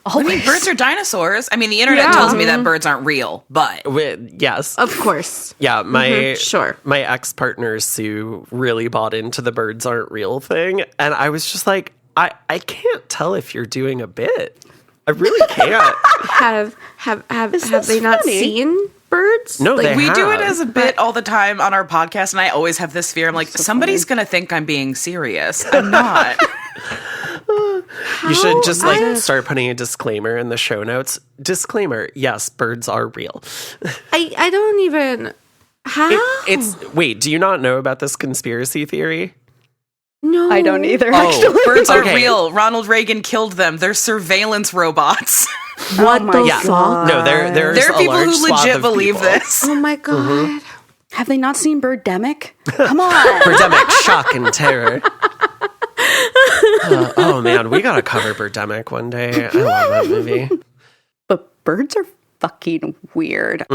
I mean, birds are dinosaurs. I mean, the internet tells me that birds aren't real, but... Yes. Of course. Yeah, my ex-partner Sue really bought into the birds aren't real thing, and I was just like, I can't tell if you're doing a bit. I really can't. Have they not seen birds? No, they we do it as a bit all the time on our podcast, and I always have this fear. I'm like, somebody's going to think I'm being serious. I'm not. You should just start putting a disclaimer in the show notes. Disclaimer, yes, birds are real. I don't even... How? Wait, do you not know about this conspiracy theory? No. I don't either, actually. Birds aren't real. Ronald Reagan killed them. They're surveillance robots. What the fuck? No, there's there are people who legit believe this. Oh my God. Have they not seen Birdemic? Come on. Birdemic, shock and terror. Oh man, we gotta cover Birdemic one day. I love that movie. But birds are fucking weird.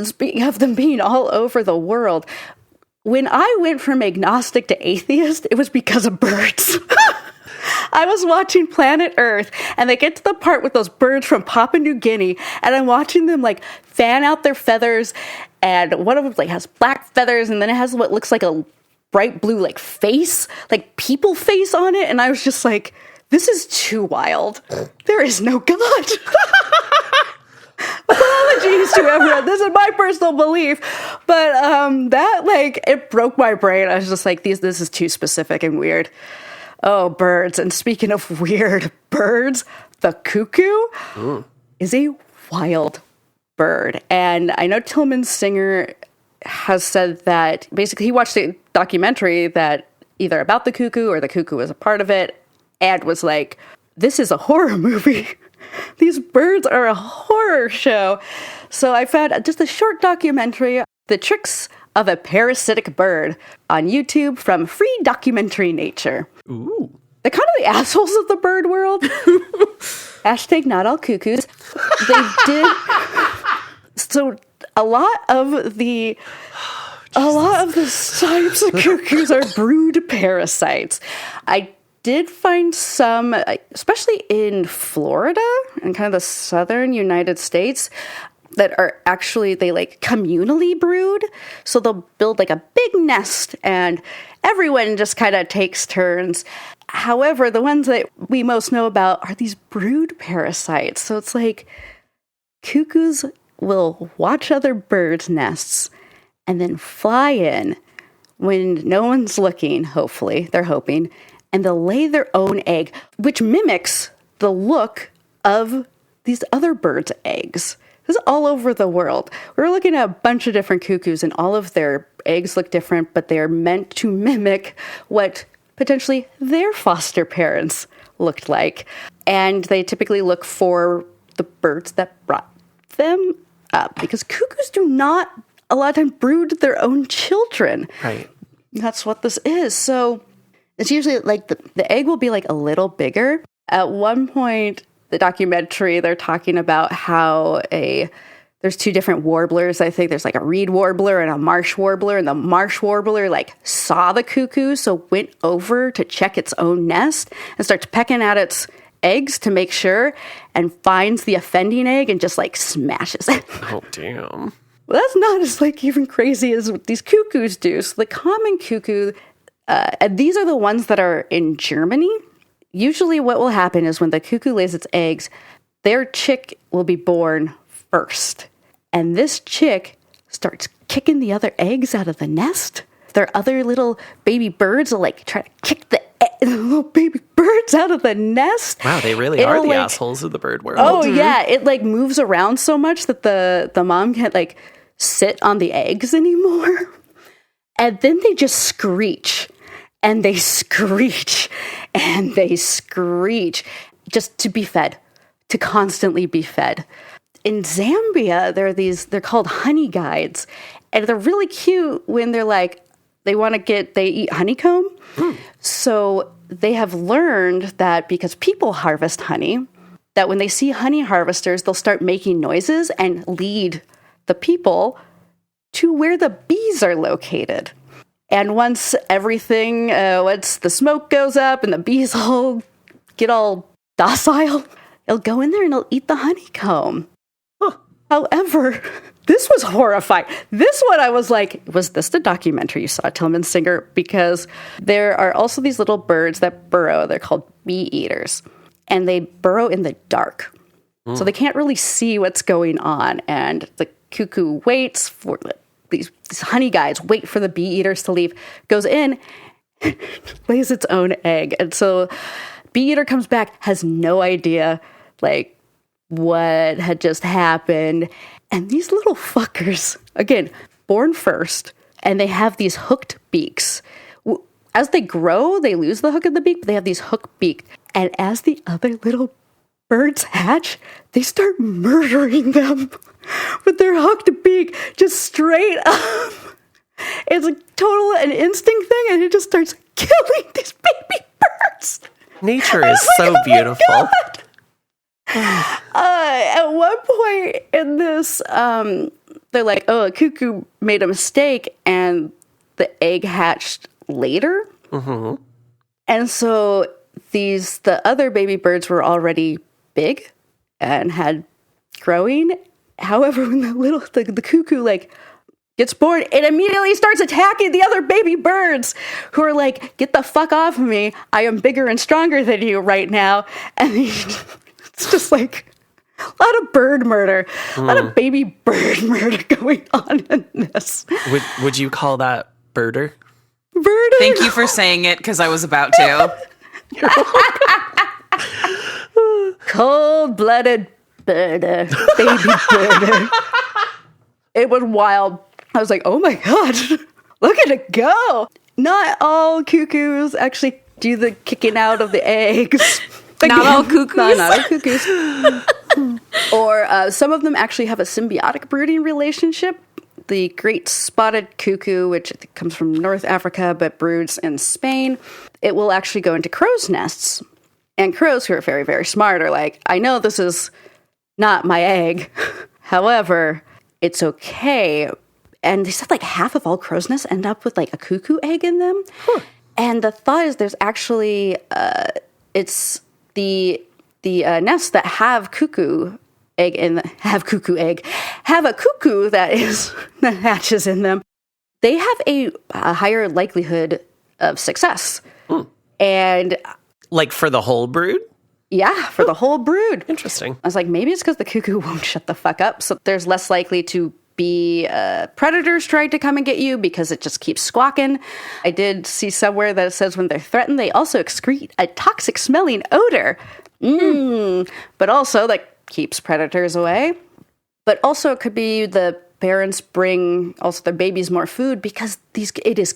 Speaking of them being all over the world, when I went from agnostic to atheist, it was because of birds. I was watching Planet Earth, and they get to the part with those birds from Papua New Guinea, and I'm watching them like fan out their feathers, and one of them like has black feathers, and then it has what looks like a bright blue like face, like people face on it, and I was just like, this is too wild. There is no God. Apologies to everyone. This is my personal belief, but that like it broke my brain. I was just like, this is too specific and weird. Oh, birds. And speaking of weird birds, the cuckoo is a wild bird. And I know Tilman Singer has said that basically he watched a documentary that either about the cuckoo or the cuckoo was a part of it and was like, this is a horror movie. These birds are a horror show. So I found just a short documentary, The Tricks of a Parasitic Bird, on YouTube from Free Documentary Nature. Ooh. They're kind of the assholes of the bird world. Hashtag not all cuckoos. They did. So a lot of the types of cuckoos are brood parasites. I did find some, especially in Florida and kind of the southern United States, that are actually, they like communally brood. So they'll build like a big nest and everyone just kind of takes turns. However, the ones that we most know about are these brood parasites. So it's like cuckoos will watch other birds' nests and then fly in when no one's looking, hopefully, they're hoping, and they'll lay their own egg, which mimics the look of these other birds' eggs. This is all over the world. We're looking at a bunch of different cuckoos, and all of their eggs look different, but they are meant to mimic what potentially their foster parents looked like. And they typically look for the birds that brought them because cuckoos do not a lot of times brood their own children. Right. That's what this is. So it's usually like the egg will be like a little bigger. At one point, the documentary, they're talking about how there's two different warblers. I think there's like a reed warbler and a marsh warbler, and the marsh warbler like saw the cuckoo, so went over to check its own nest and starts pecking at its eggs to make sure, and finds the offending egg and just like smashes it. Oh, damn. Well, that's not as like even crazy as what these cuckoos do. So the common cuckoo, and these are the ones that are in Germany. Usually what will happen is when the cuckoo lays its eggs, their chick will be born first. And this chick starts kicking the other eggs out of the nest. Their other little baby birds will like try to kick the little baby birds out of the nest. Wow, they really are the assholes of the bird world. Oh, yeah. It like moves around so much that the mom can't like sit on the eggs anymore. And then they just screech. And they screech. And they screech. Just to be fed. To constantly be fed. In Zambia, they're called honey guides. And they're really cute when they're like, they eat honeycomb. So they have learned that because people harvest honey, that when they see honey harvesters, they'll start making noises and lead the people to where the bees are located. And once the smoke goes up and the bees all get all docile, they'll go in there and they'll eat the honeycomb. However, this was horrifying. This one I was like, was this the documentary you saw, Tilman Singer? Because there are also these little birds that burrow. They're called bee eaters. And they burrow in the dark. So they can't really see what's going on. And the cuckoo waits for these honey guides, wait for the bee eaters to leave, goes in, lays its own egg. And so bee eater comes back, has no idea, like, what had just happened. And these little fuckers, again, born first, and they have these hooked beaks. As they grow, they lose the hook of the beak, but they have these hooked beaks. And as the other little birds hatch, they start murdering them with their hooked beak, just straight up. It's a total an instinct thing, and it just starts killing these baby birds. Nature is so beautiful. At one point in this, they're like, oh, a cuckoo made a mistake and the egg hatched later. Mm-hmm. And so the other baby birds were already big and had growing. However, when the cuckoo like gets born, it immediately starts attacking the other baby birds who are like, get the fuck off of me. I am bigger and stronger than you right now. And it's just like a lot of bird murder, a lot of baby bird murder going on in this. Would you call that birder? Birder? Thank you for saying it, because I was about to. Cold-blooded birder, baby birder. It was wild. I was like, oh my God, look at it go. Not all cuckoos actually do the kicking out of the eggs. Not all cuckoos? Not all cuckoos. Or some of them actually have a symbiotic brooding relationship. The great spotted cuckoo, which comes from North Africa but broods in Spain, it will actually go into crow's nests. And crows, who are very, very smart, are like, I know this is not my egg. However, it's okay. And they said like half of all crow's nests end up with like a cuckoo egg in them. Huh. And the thought is there's actually, it's the nests that have cuckoo egg have a cuckoo that hatches in them. They have a higher likelihood of success. And like for the whole brood? Yeah, for the whole brood. Interesting. I was like, maybe it's because the cuckoo won't shut the fuck up. So there's less likely to be predators trying to come and get you because it just keeps squawking. I did see somewhere that it says when they're threatened, they also excrete a toxic smelling odor. But also that keeps predators away. But also it could be the parents bring also their babies more food because it is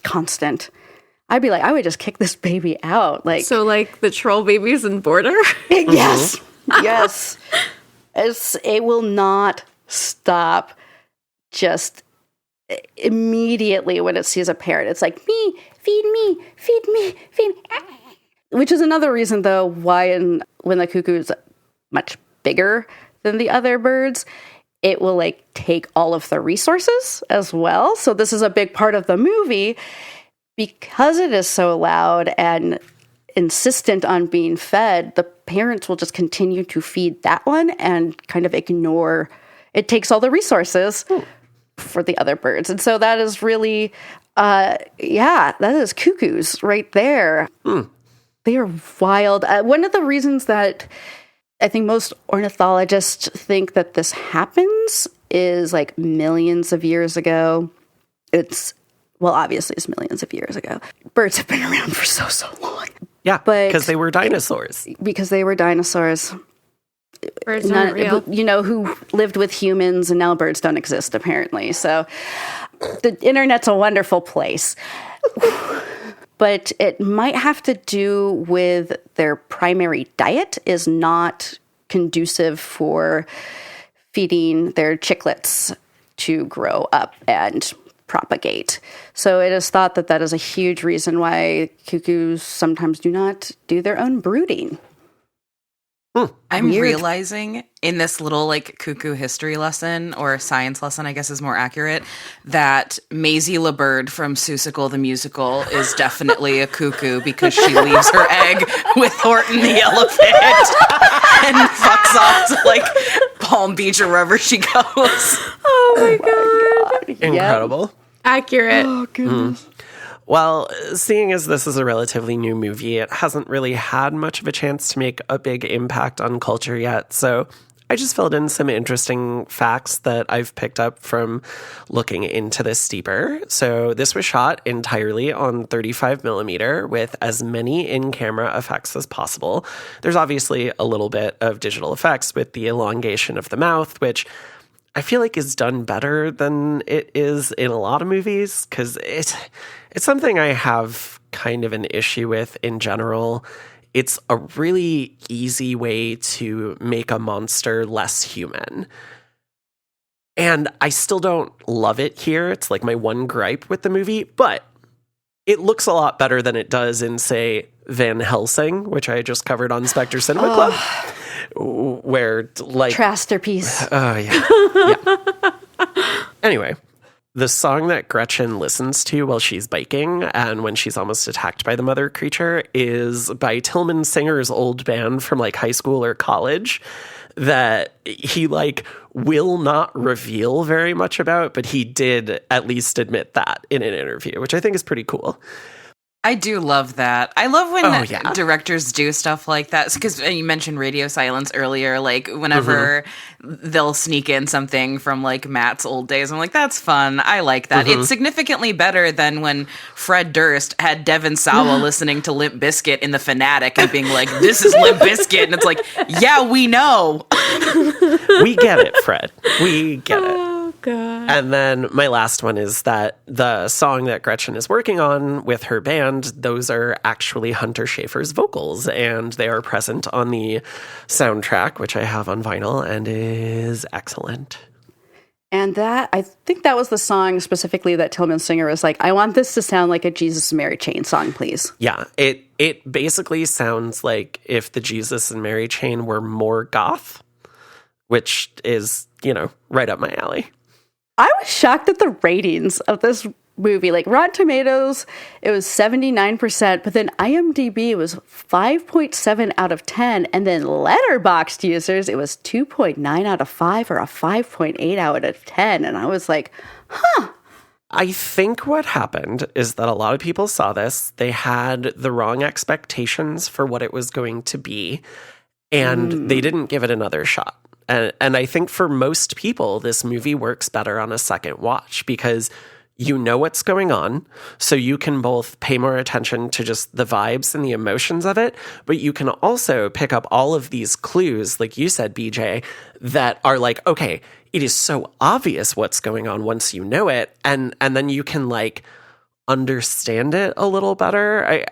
constant. I'd be like, I would just kick this baby out. So like the troll babies in Border? Yes. Yes. It will not stop just immediately when it sees a parrot. It's like, me, feed me, feed me, feed me. Which is another reason, though, why when the cuckoo is much bigger than the other birds, it will like take all of the resources as well. So this is a big part of the movie because it is so loud and insistent on being fed. The parents will just continue to feed that one and kind of ignore. It takes all the resources for the other birds. And so that is really, that is cuckoos right there. They are wild. One of the reasons that I think most ornithologists think that this happens is like millions of years ago. Obviously it's millions of years ago. Birds have been around for so long. Yeah, because they were dinosaurs. Because they were dinosaurs. Birds aren't real. Who lived with humans, and now birds don't exist, apparently. So the internet's a wonderful place. But it might have to do with their primary diet is not conducive for feeding their chicklets to grow up and propagate. So it is thought that is a huge reason why cuckoos sometimes do not do their own brooding. I'm realizing in this little like cuckoo history lesson or science lesson, I guess is more accurate, that Maisie LeBird from Seussical the Musical is definitely a cuckoo because she leaves her egg with Horton the elephant and fucks off to like Palm Beach or wherever she goes. Oh my God. Incredible. Yep. Accurate. Oh, goodness. Well, seeing as this is a relatively new movie, it hasn't really had much of a chance to make a big impact on culture yet. So I just filled in some interesting facts that I've picked up from looking into this deeper. So this was shot entirely on 35 millimeter with as many in-camera effects as possible. There's obviously a little bit of digital effects with the elongation of the mouth, which I feel like is done better than it is in a lot of movies, because it's something I have kind of an issue with in general. It's a really easy way to make a monster less human. And I still don't love it here. It's like my one gripe with the movie, but it looks a lot better than it does in, say, Van Helsing, which I just covered on Spectre Cinema Club. Where, like... Trasterpiece. Oh, yeah. Anyway, the song that Gretchen listens to while she's biking and when she's almost attacked by the mother creature is by Tilman Singer's old band from, like, high school or college that he, like, will not reveal very much about, but he did at least admit that in an interview, which I think is pretty cool. I do love that. I love when directors do stuff like that. Because you mentioned radio silence earlier. Like, whenever they'll sneak in something from, like, Matt's old days, I'm like, that's fun. I like that. It's significantly better than when Fred Durst had Devin Sawa listening to Limp Bizkit in The Fanatic and being like, this is Limp Bizkit. And it's like, yeah, we know. We get it, Fred. We get it. God. And then my last one is that the song that Gretchen is working on with her band, those are actually Hunter Schafer's vocals, and they are present on the soundtrack, which I have on vinyl, and is excellent. And I think that was the song specifically that Tilman Singer was like, I want this to sound like a Jesus and Mary Chain song, please. Yeah, it basically sounds like if the Jesus and Mary Chain were more goth, which is, right up my alley. I was shocked at the ratings of this movie. Like, Rotten Tomatoes, it was 79%, but then IMDb was 5.7 out of 10, and then Letterboxd users, it was 2.9 out of 5 or a 5.8 out of 10, and I was like, huh. I think what happened is that a lot of people saw this, they had the wrong expectations for what it was going to be, and they didn't give it another shot. And I think for most people, this movie works better on a second watch because you know what's going on. So you can both pay more attention to just the vibes and the emotions of it, but you can also pick up all of these clues, like you said, BJ, that are like, okay, it is so obvious what's going on once you know it. And then you can like understand it a little better.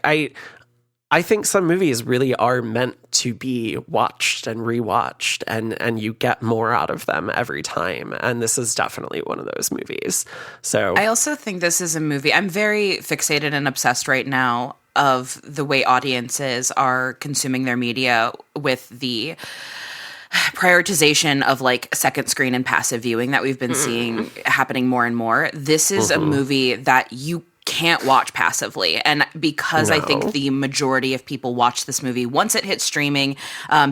I think some movies really are meant to be watched and rewatched, and you get more out of them every time. And this is definitely one of those movies. So I also think this is a movie. I'm very fixated and obsessed right now of the way audiences are consuming their media with the prioritization of like second screen and passive viewing that we've been seeing happening more and more. This is a movie that you can't watch passively. And because I think the majority of people watch this movie once it hits streaming,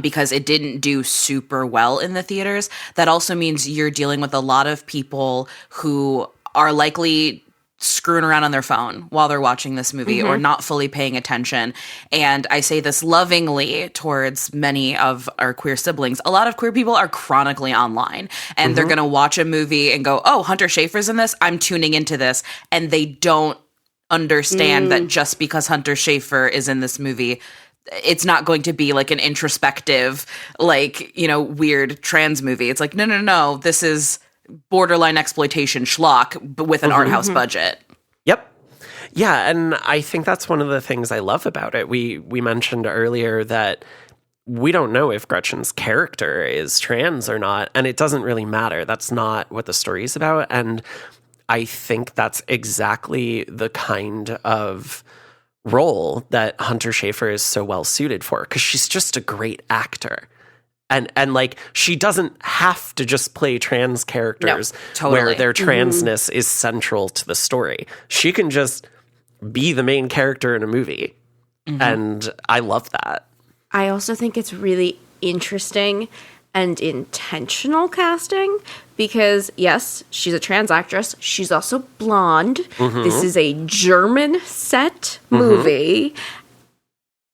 because it didn't do super well in the theaters, that also means you're dealing with a lot of people who are likely screwing around on their phone while they're watching this movie or not fully paying attention. And I say this lovingly towards many of our queer siblings. A lot of queer people are chronically online and they're going to watch a movie and go, oh, Hunter Schafer's in this, I'm tuning into this. And they don't understand that just because Hunter Schafer is in this movie, it's not going to be like an introspective, like, you know, weird trans movie. It's like, no, this is borderline exploitation schlock, but with an art house budget. Yep. Yeah, and I think that's one of the things I love about it. We mentioned earlier that we don't know if Gretchen's character is trans or not, and it doesn't really matter. That's not what the story is about, and I think that's exactly the kind of role that Hunter Schafer is so well suited for, because she's just a great actor. And like, she doesn't have to just play trans characters where their transness is central to the story. She can just be the main character in a movie. And I love that. I also think it's really interesting and intentional casting because, yes, she's a trans actress. She's also blonde. This is a German set movie.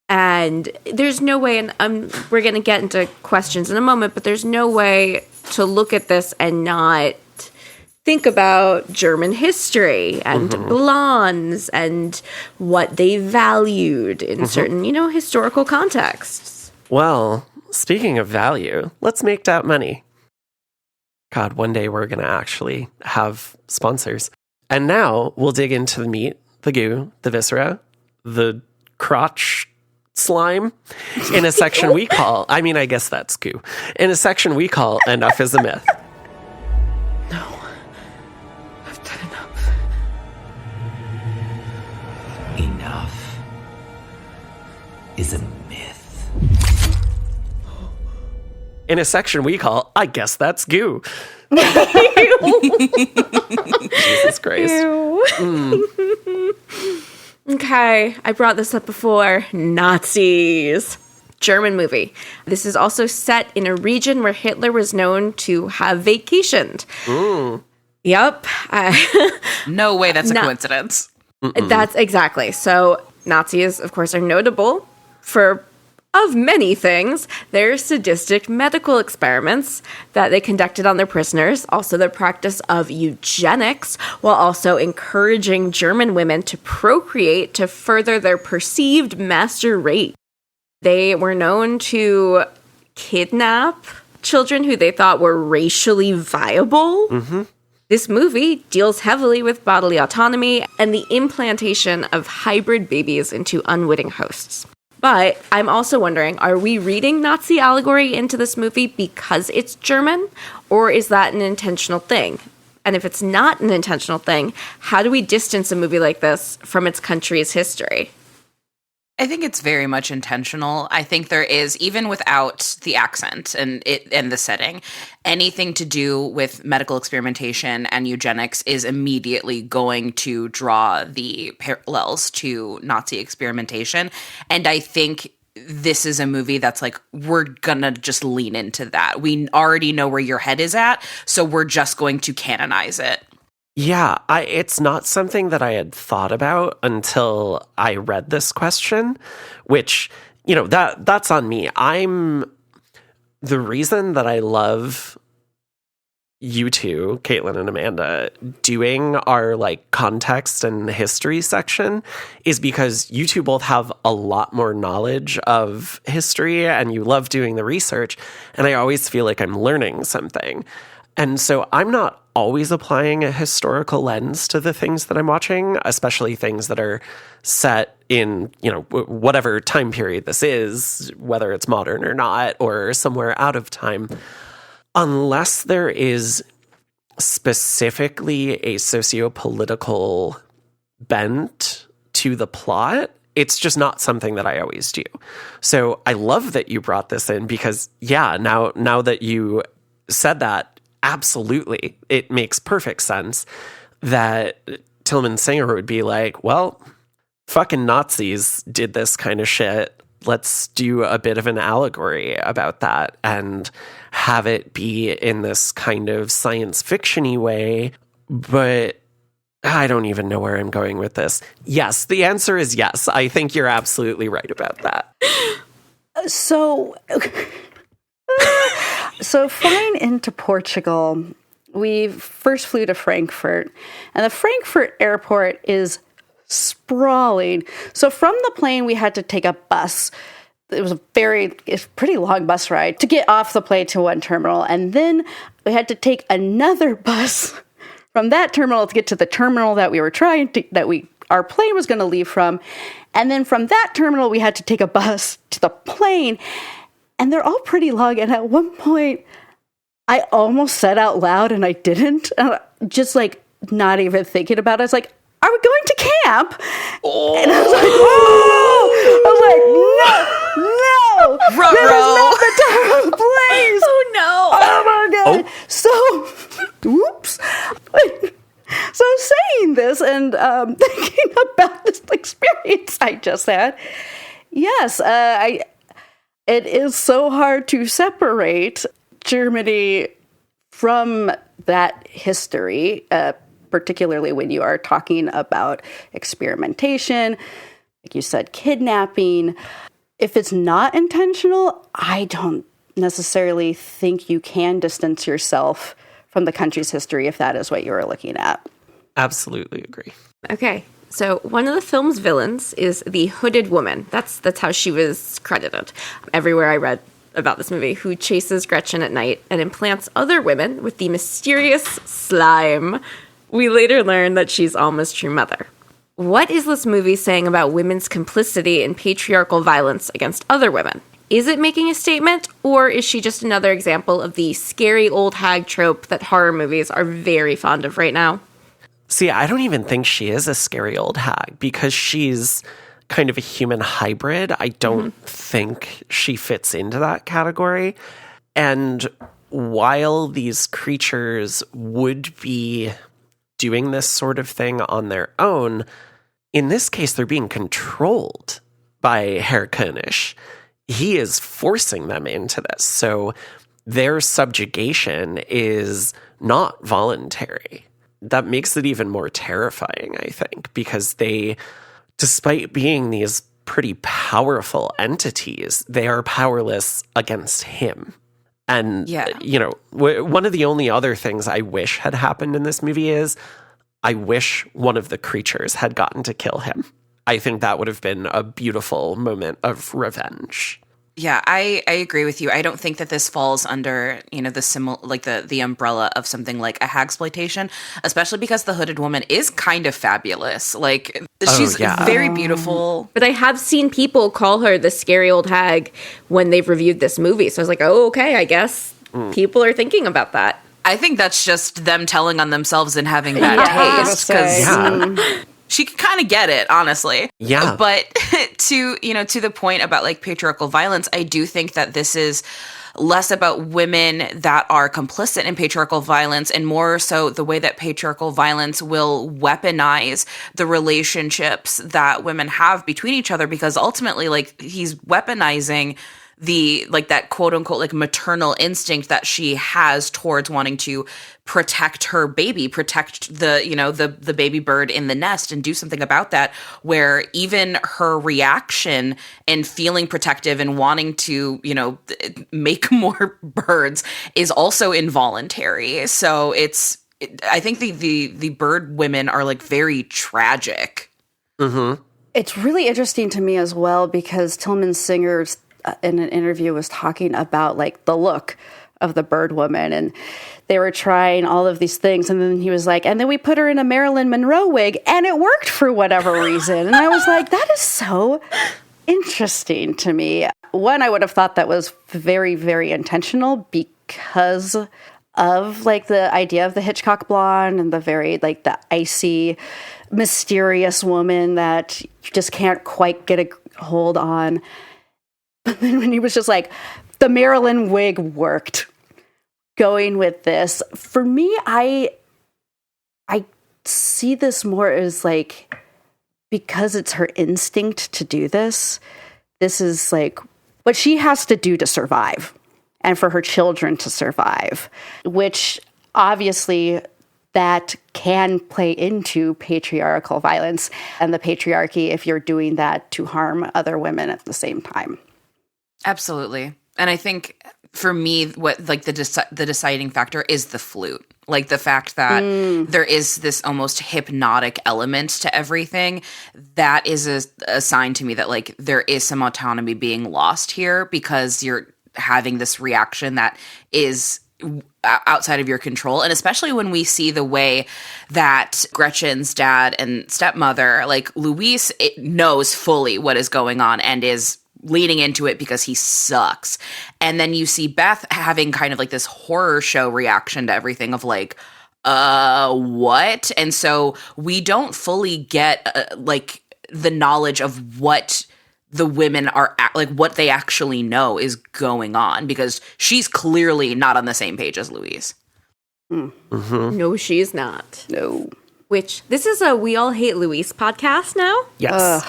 And there's no way, and we're going to get into questions in a moment, but there's no way to look at this and not think about German history and blondes and what they valued in certain, you know, historical contexts. Well, speaking of value, let's make that money. God, one day we're going to actually have sponsors. And now we'll dig into the meat, the goo, the viscera, the crotch slime in a section we call, I mean, I guess that's goo, in a section we call Enough is a Myth. No, I've done enough. Enough is a myth. In a section we call, I guess that's goo. Jesus Christ. Okay, I brought this up before. Nazis. German movie. This is also set in a region where Hitler was known to have vacationed. Yep. No way that's a coincidence. That's exactly. So Nazis, of course, are notable for, of many things, their sadistic medical experiments that they conducted on their prisoners, also their practice of eugenics, while also encouraging German women to procreate to further their perceived master rate. They were known to kidnap children who they thought were racially viable. This movie deals heavily with bodily autonomy and the implantation of hybrid babies into unwitting hosts. But I'm also wondering, are we reading Nazi allegory into this movie because it's German, or is that an intentional thing? And if it's not an intentional thing, how do we distance a movie like this from its country's history? I think it's very much intentional. I think there is, even without the accent and the setting, anything to do with medical experimentation and eugenics is immediately going to draw the parallels to Nazi experimentation. And I think this is a movie that's like, we're gonna just lean into that. We already know where your head is at, so we're just going to canonize it. Yeah, it's not something that I had thought about until I read this question, which, you know, that's on me. The reason that I love you two, Caitlin and Amanda, doing our like context and history section is because you two both have a lot more knowledge of history and you love doing the research. And I always feel like I'm learning something. And so I'm not always applying a historical lens to the things that I'm watching, especially things that are set in, whatever time period this is, whether it's modern or not, or somewhere out of time, unless there is specifically a socio-political bent to the plot. It's just not something that I always do. So I love that you brought this in because, now that you said that, absolutely, it makes perfect sense that Tilman Singer would be like, well, fucking Nazis did this kind of shit. Let's do a bit of an allegory about that and have it be in this kind of science fiction-y way. But I don't even know where I'm going with this. Yes, the answer is yes. I think you're absolutely right about that. So flying into Portugal, we first flew to Frankfurt, and the Frankfurt airport is sprawling. So from the plane, we had to take a bus. It was a pretty long bus ride to get off the plane to one terminal, and then we had to take another bus from that terminal to get to the terminal that our plane was going to leave from, and then from that terminal we had to take a bus to the plane, and they're all pretty long. And at one point, I almost said out loud, and I didn't, just like not even thinking about it. I was like, "Are we going to camp?" Oh. And I was like, "Whoa!" I was like, "No, that is not the time or place." Oh no! Oh my god! So, whoops. So saying this and thinking about this experience I just had, yes, it is so hard to separate Germany from that history, particularly when you are talking about experimentation, like you said, kidnapping. If it's not intentional, I don't necessarily think you can distance yourself from the country's history if that is what you are looking at. Absolutely agree. Okay, so one of the film's villains is the Hooded Woman. That's how she was credited. Everywhere I read about this movie, who chases Gretchen at night and implants other women with the mysterious slime. We later learn that she's Alma's true mother. What is this movie saying about women's complicity in patriarchal violence against other women? Is it making a statement, or is she just another example of the scary old hag trope that horror movies are very fond of right now? See, I don't even think she is a scary old hag because she's kind of a human hybrid. I don't think she fits into that category. And while these creatures would be doing this sort of thing on their own, in this case, they're being controlled by Herr König. He is forcing them into this. So their subjugation is not voluntary. That makes it even more terrifying, I think, because they, despite being these pretty powerful entities, they are powerless against him. And, one of the only other things I wish had happened in this movie is I wish one of the creatures had gotten to kill him. I think that would have been a beautiful moment of revenge. Yeah, I agree with you. I don't think that this falls under, the umbrella of something like a hagsploitation, especially because the Hooded Woman is kind of fabulous. Like, she's very beautiful. But I have seen people call her the scary old hag when they've reviewed this movie. So I was like, oh, okay, I guess people are thinking about that. I think that's just them telling on themselves and having bad taste. Because she can kind of get it, honestly. Yeah. But to the point about like patriarchal violence, I do think that this is less about women that are complicit in patriarchal violence and more so the way that patriarchal violence will weaponize the relationships that women have between each other, because ultimately, like, he's weaponizing that quote unquote like maternal instinct that she has towards wanting to protect her baby, protect the baby bird in the nest and do something about that, where even her reaction and feeling protective and wanting to, make more birds is also involuntary. So I think the bird women are like very tragic. Mm-hmm. It's really interesting to me as well because Tilman Singer in an interview was talking about like the look of the bird woman, and they were trying all of these things, and then he was like, and then we put her in a Marilyn Monroe wig, and it worked for whatever reason. And I was like, that is so interesting to me. One, I would have thought that was very, very intentional because of like the idea of the Hitchcock blonde and the very like the icy, mysterious woman that you just can't quite get a hold on. But then when he was just like, the Marilyn wig worked, going with this, for me, I see this more as like, because it's her instinct to do this, this is like what she has to do to survive and for her children to survive, which obviously that can play into patriarchal violence and the patriarchy if you're doing that to harm other women at the same time. Absolutely. And I think for me, what like the deciding factor is the flute. Like the fact that there is this almost hypnotic element to everything, that is a sign to me that like there is some autonomy being lost here, because you're having this reaction that is outside of your control. And especially when we see the way that Gretchen's dad and stepmother, like Luis, knows fully what is going on and is leaning into it because he sucks. And then you see Beth having kind of like this horror show reaction to everything of like, what? And so we don't fully get like the knowledge of what the women are like, what they actually know is going on, because she's clearly not on the same page as Louise. Mm-hmm. No, she's not. No. Which, this is a We All Hate Louise podcast now? Yes.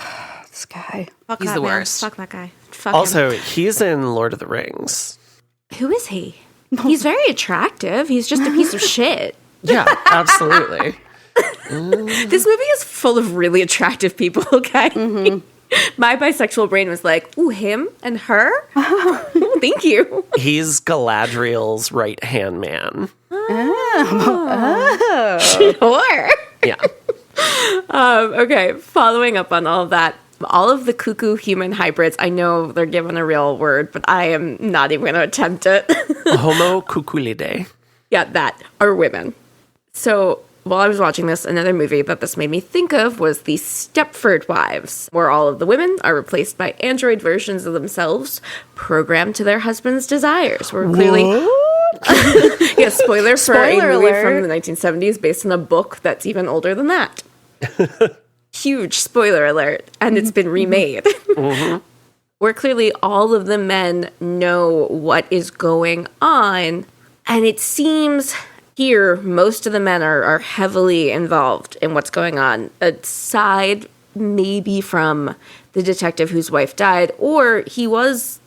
This guy. Fuck He's that the man. worst. Fuck that guy. Fuck Also, him. he's in Lord of the Rings. Who is he? He's very attractive. He's just a piece of shit. Yeah, absolutely. This movie is full of really attractive people, okay? Mm-hmm. My bisexual brain was like, ooh, him and her? Ooh, thank you. He's Galadriel's right-hand man. Oh. Sure. Yeah. Okay, following up on all of that, all of the cuckoo human hybrids, I know they're given a real word, but I am not even going to attempt it. Homo cuculidae. Yeah, that are women. So while I was watching this, another movie that this made me think of was the Stepford Wives, where all of the women are replaced by android versions of themselves, programmed to their husband's desires. We're clearly... Yeah, spoiler for a movie from the 1970s based on a book that's even older than that. Huge spoiler alert, and it's been remade. Mm-hmm. Where clearly all of the men know what is going on, and it seems here most of the men are heavily involved in what's going on, aside maybe from the detective whose wife died, or he was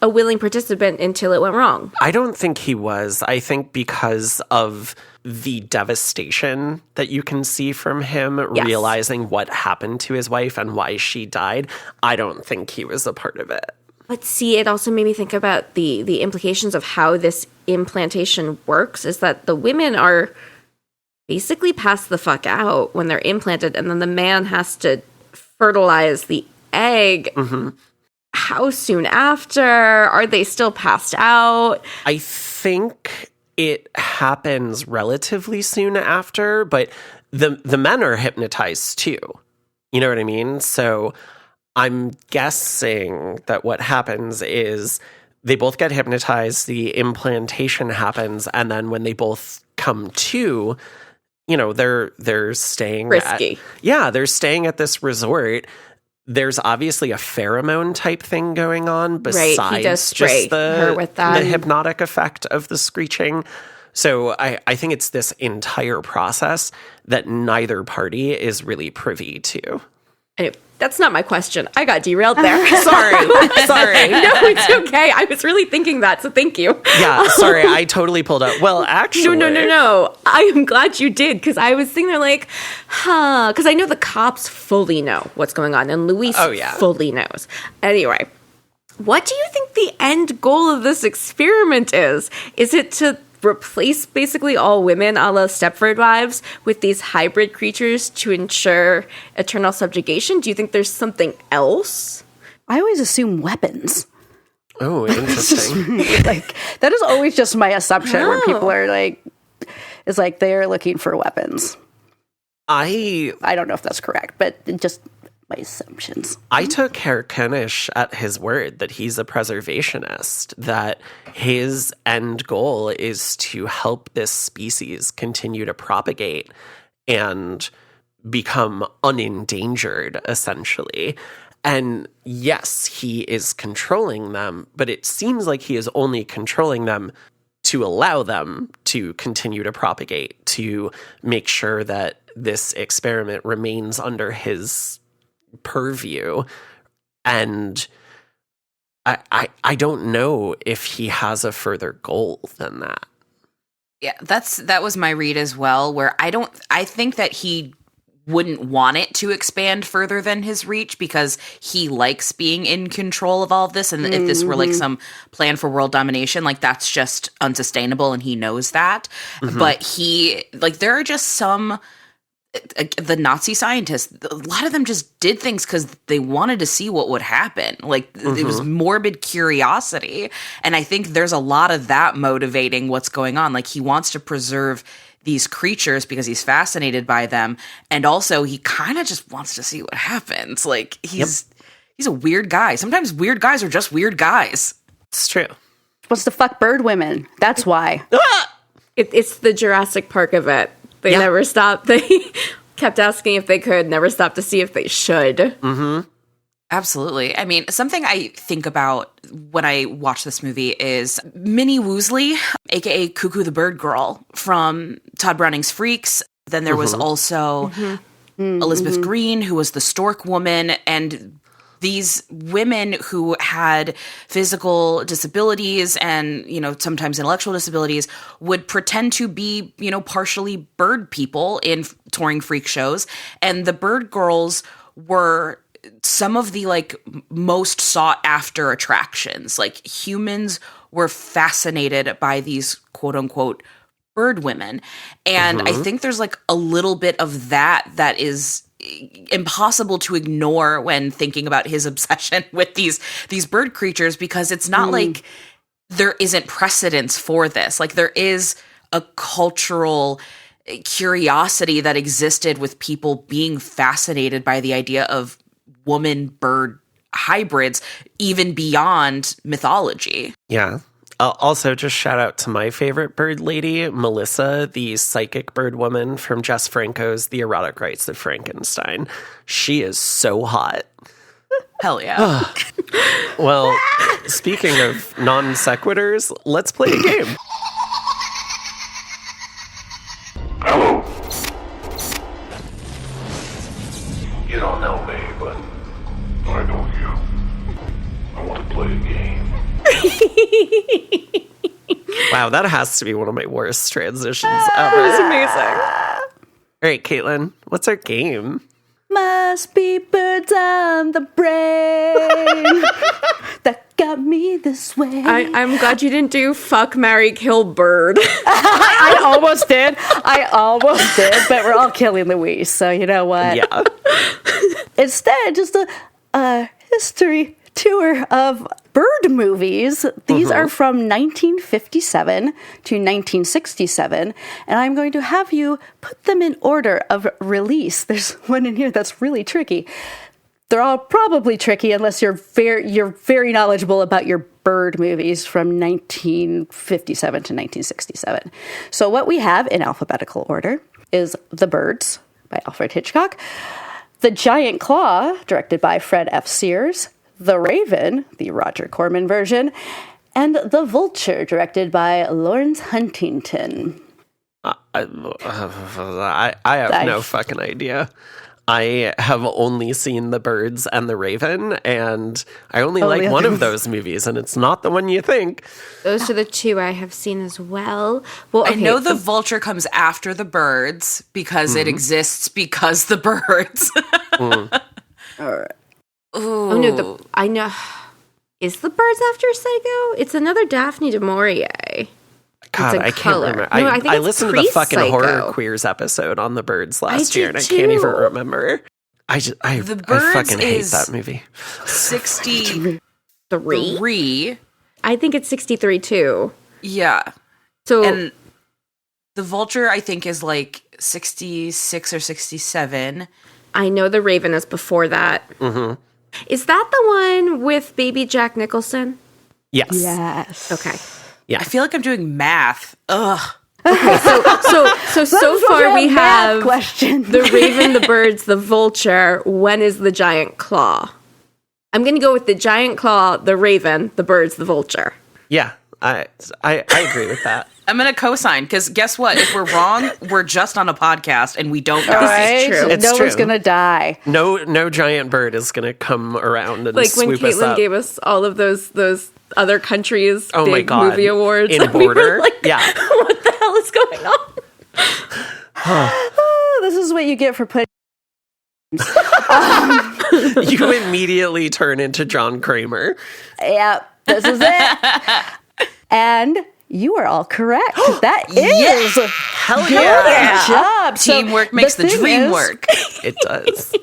a willing participant until it went wrong. I don't think he was. I think because of the devastation that you can see from him, yes, realizing what happened to his wife and why she died, I don't think he was a part of it. But see, it also made me think about the implications of how this implantation works, is that the women are basically passed the fuck out when they're implanted, and then the man has to fertilize the egg. Mm-hmm. How soon after? Are they still passed out? I think it happens relatively soon after, but the men are hypnotized too. You know what I mean? So I'm guessing that what happens is they both get hypnotized, the implantation happens, and then when they both come to, you know, they're staying risky. They're staying at this resort. There's obviously a pheromone type thing going on besides just the hypnotic effect of the screeching. So I think it's this entire process that neither party is really privy to. Anyway, that's not my question. I got derailed there. Sorry. No, it's okay. I was really thinking that, so thank you. Yeah, sorry. I totally pulled up. Well, actually... No. I am glad you did, because I was sitting there like, because I know the cops fully know what's going on, and Luis fully knows. Anyway, what do you think the end goal of this experiment is? Is it to replace basically all women a la Stepford Wives with these hybrid creatures to ensure eternal subjugation? Do you think there's something else? I always assume weapons. Oh, interesting. Like, that is always just my assumption where people are like, it's like they're looking for weapons. I don't know if that's correct, but just my assumptions. I took Herr König at his word that he's a preservationist, that his end goal is to help this species continue to propagate and become unendangered, essentially. And yes, he is controlling them, but it seems like he is only controlling them to allow them to continue to propagate, to make sure that this experiment remains under his purview. And I don't know if he has a further goal than that. Yeah, that was my read as well, where I think that he wouldn't want it to expand further than his reach because he likes being in control of all of this. And if this were like some plan for world domination, like that's just unsustainable and he knows that. But there are just some, the Nazi scientists, a lot of them just did things because they wanted to see what would happen. Like it was morbid curiosity. And I think there's a lot of that motivating what's going on. Like he wants to preserve these creatures because he's fascinated by them. And also he kind of just wants to see what happens. Like he's a weird guy. Sometimes weird guys are just weird guys. It's true. Wants to fuck bird women. That's why. It's the Jurassic Park of it. They never stopped. They kept asking if they could, never stopped to see if they should. Absolutely. I mean, something I think about when I watch this movie is Minnie Woosley, aka Cuckoo the Bird Girl from Todd Browning's Freaks. Then there was also Elizabeth Green, who was the stork woman, and these women who had physical disabilities and, sometimes intellectual disabilities would pretend to be, partially bird people in touring freak shows. And the bird girls were some of the most sought after attractions. Like humans were fascinated by these quote unquote bird women. And I think there's a little bit of that is impossible to ignore when thinking about his obsession with these bird creatures, because it's not like there isn't precedence for this. Like there is a cultural curiosity that existed with people being fascinated by the idea of woman-bird hybrids, even beyond mythology. Yeah. Also, just shout out to my favorite bird lady, Melissa, the psychic bird woman from Jess Franco's The Erotic Rites of Frankenstein. She is so hot. Hell yeah. Well, speaking of non sequiturs, let's play a game. Hello. You don't know me, but I know you. I want to play a game. Wow, that has to be one of my worst transitions ever. It's amazing. All right, Caitlin, what's our game? Must be birds on the brain that got me this way. I'm glad you didn't do fuck, marry, kill bird. I almost did, but we're all killing Louise, so you know what? Yeah. Instead, just a history tour of bird movies. These are from 1957 to 1967, and I'm going to have you put them in order of release. There's one in here that's really tricky. They're all probably tricky unless you're very knowledgeable about your bird movies from 1957 to 1967. So what we have in alphabetical order is The Birds by Alfred Hitchcock, The Giant Claw, directed by Fred F. Sears, The Raven, the Roger Corman version, and The Vulture, directed by Lawrence Huntington. I have no fucking idea. I have only seen The Birds and The Raven, and I only like one of those movies, and it's not the one you think. Those are the two I have seen as well. Well, okay, I know The Vulture comes after The Birds because it exists because The Birds. All right. Ooh. Oh no, I know. Is The Birds after Psycho? It's another Daphne du Maurier. God, I can't remember. No, I think I it's listened to the fucking pre-Psycho. Horror Queers episode on The Birds last year, and I too. can't even remember. I The Birds fucking hate is that movie. 63, I think it's 63 too. Yeah. So and the vulture, I think, is like 66 or 67. I know the Raven is before that. Mm-hmm. Is that the one with baby Jack Nicholson? Yes. Yes. Okay. Yeah. I feel like I'm doing math. Ugh. Okay, so far we have question. the Raven, the birds, the vulture. When is the giant claw? I'm going to go with the giant claw, the Raven, the birds, the vulture. Yeah, I agree with that. I'm going to co-sign, because guess what? If we're wrong, we're just on a podcast, and we don't know. Right? This is true. It's no true. one's going to die. No giant bird is going to come around and Like when swoop us Caitlin up. gave us all of those other countries' Oh my big God. movie awards. In and we were Border? like, Yeah. what the hell is going on? Oh, this is what you get for putting. You immediately turn into John Kramer. Yep, this is it. And you are all correct. That is Hell good yeah. job. So Teamwork makes the thing dream is- work. It does.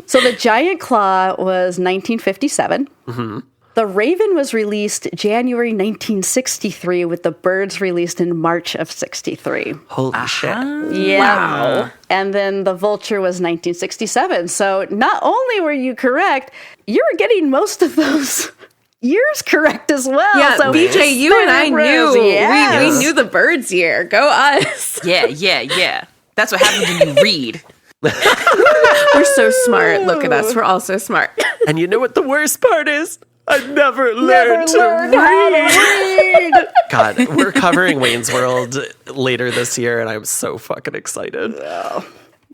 So the giant claw was 1957. Mm-hmm. The Raven was released January 1963, with the birds released in March of 63. Holy shit. Yeah. Wow. And then the vulture was 1967. So not only were you correct, you were getting most of those years correct as well. Yeah, so BJ, you and I knew. Yes. We knew the birds year. Go us. Yeah. That's what happens when you read. We're so smart. Look at us. We're all so smart. And you know what the worst part is? I never learned to read. God, we're covering Wayne's World later this year, and I'm so fucking excited.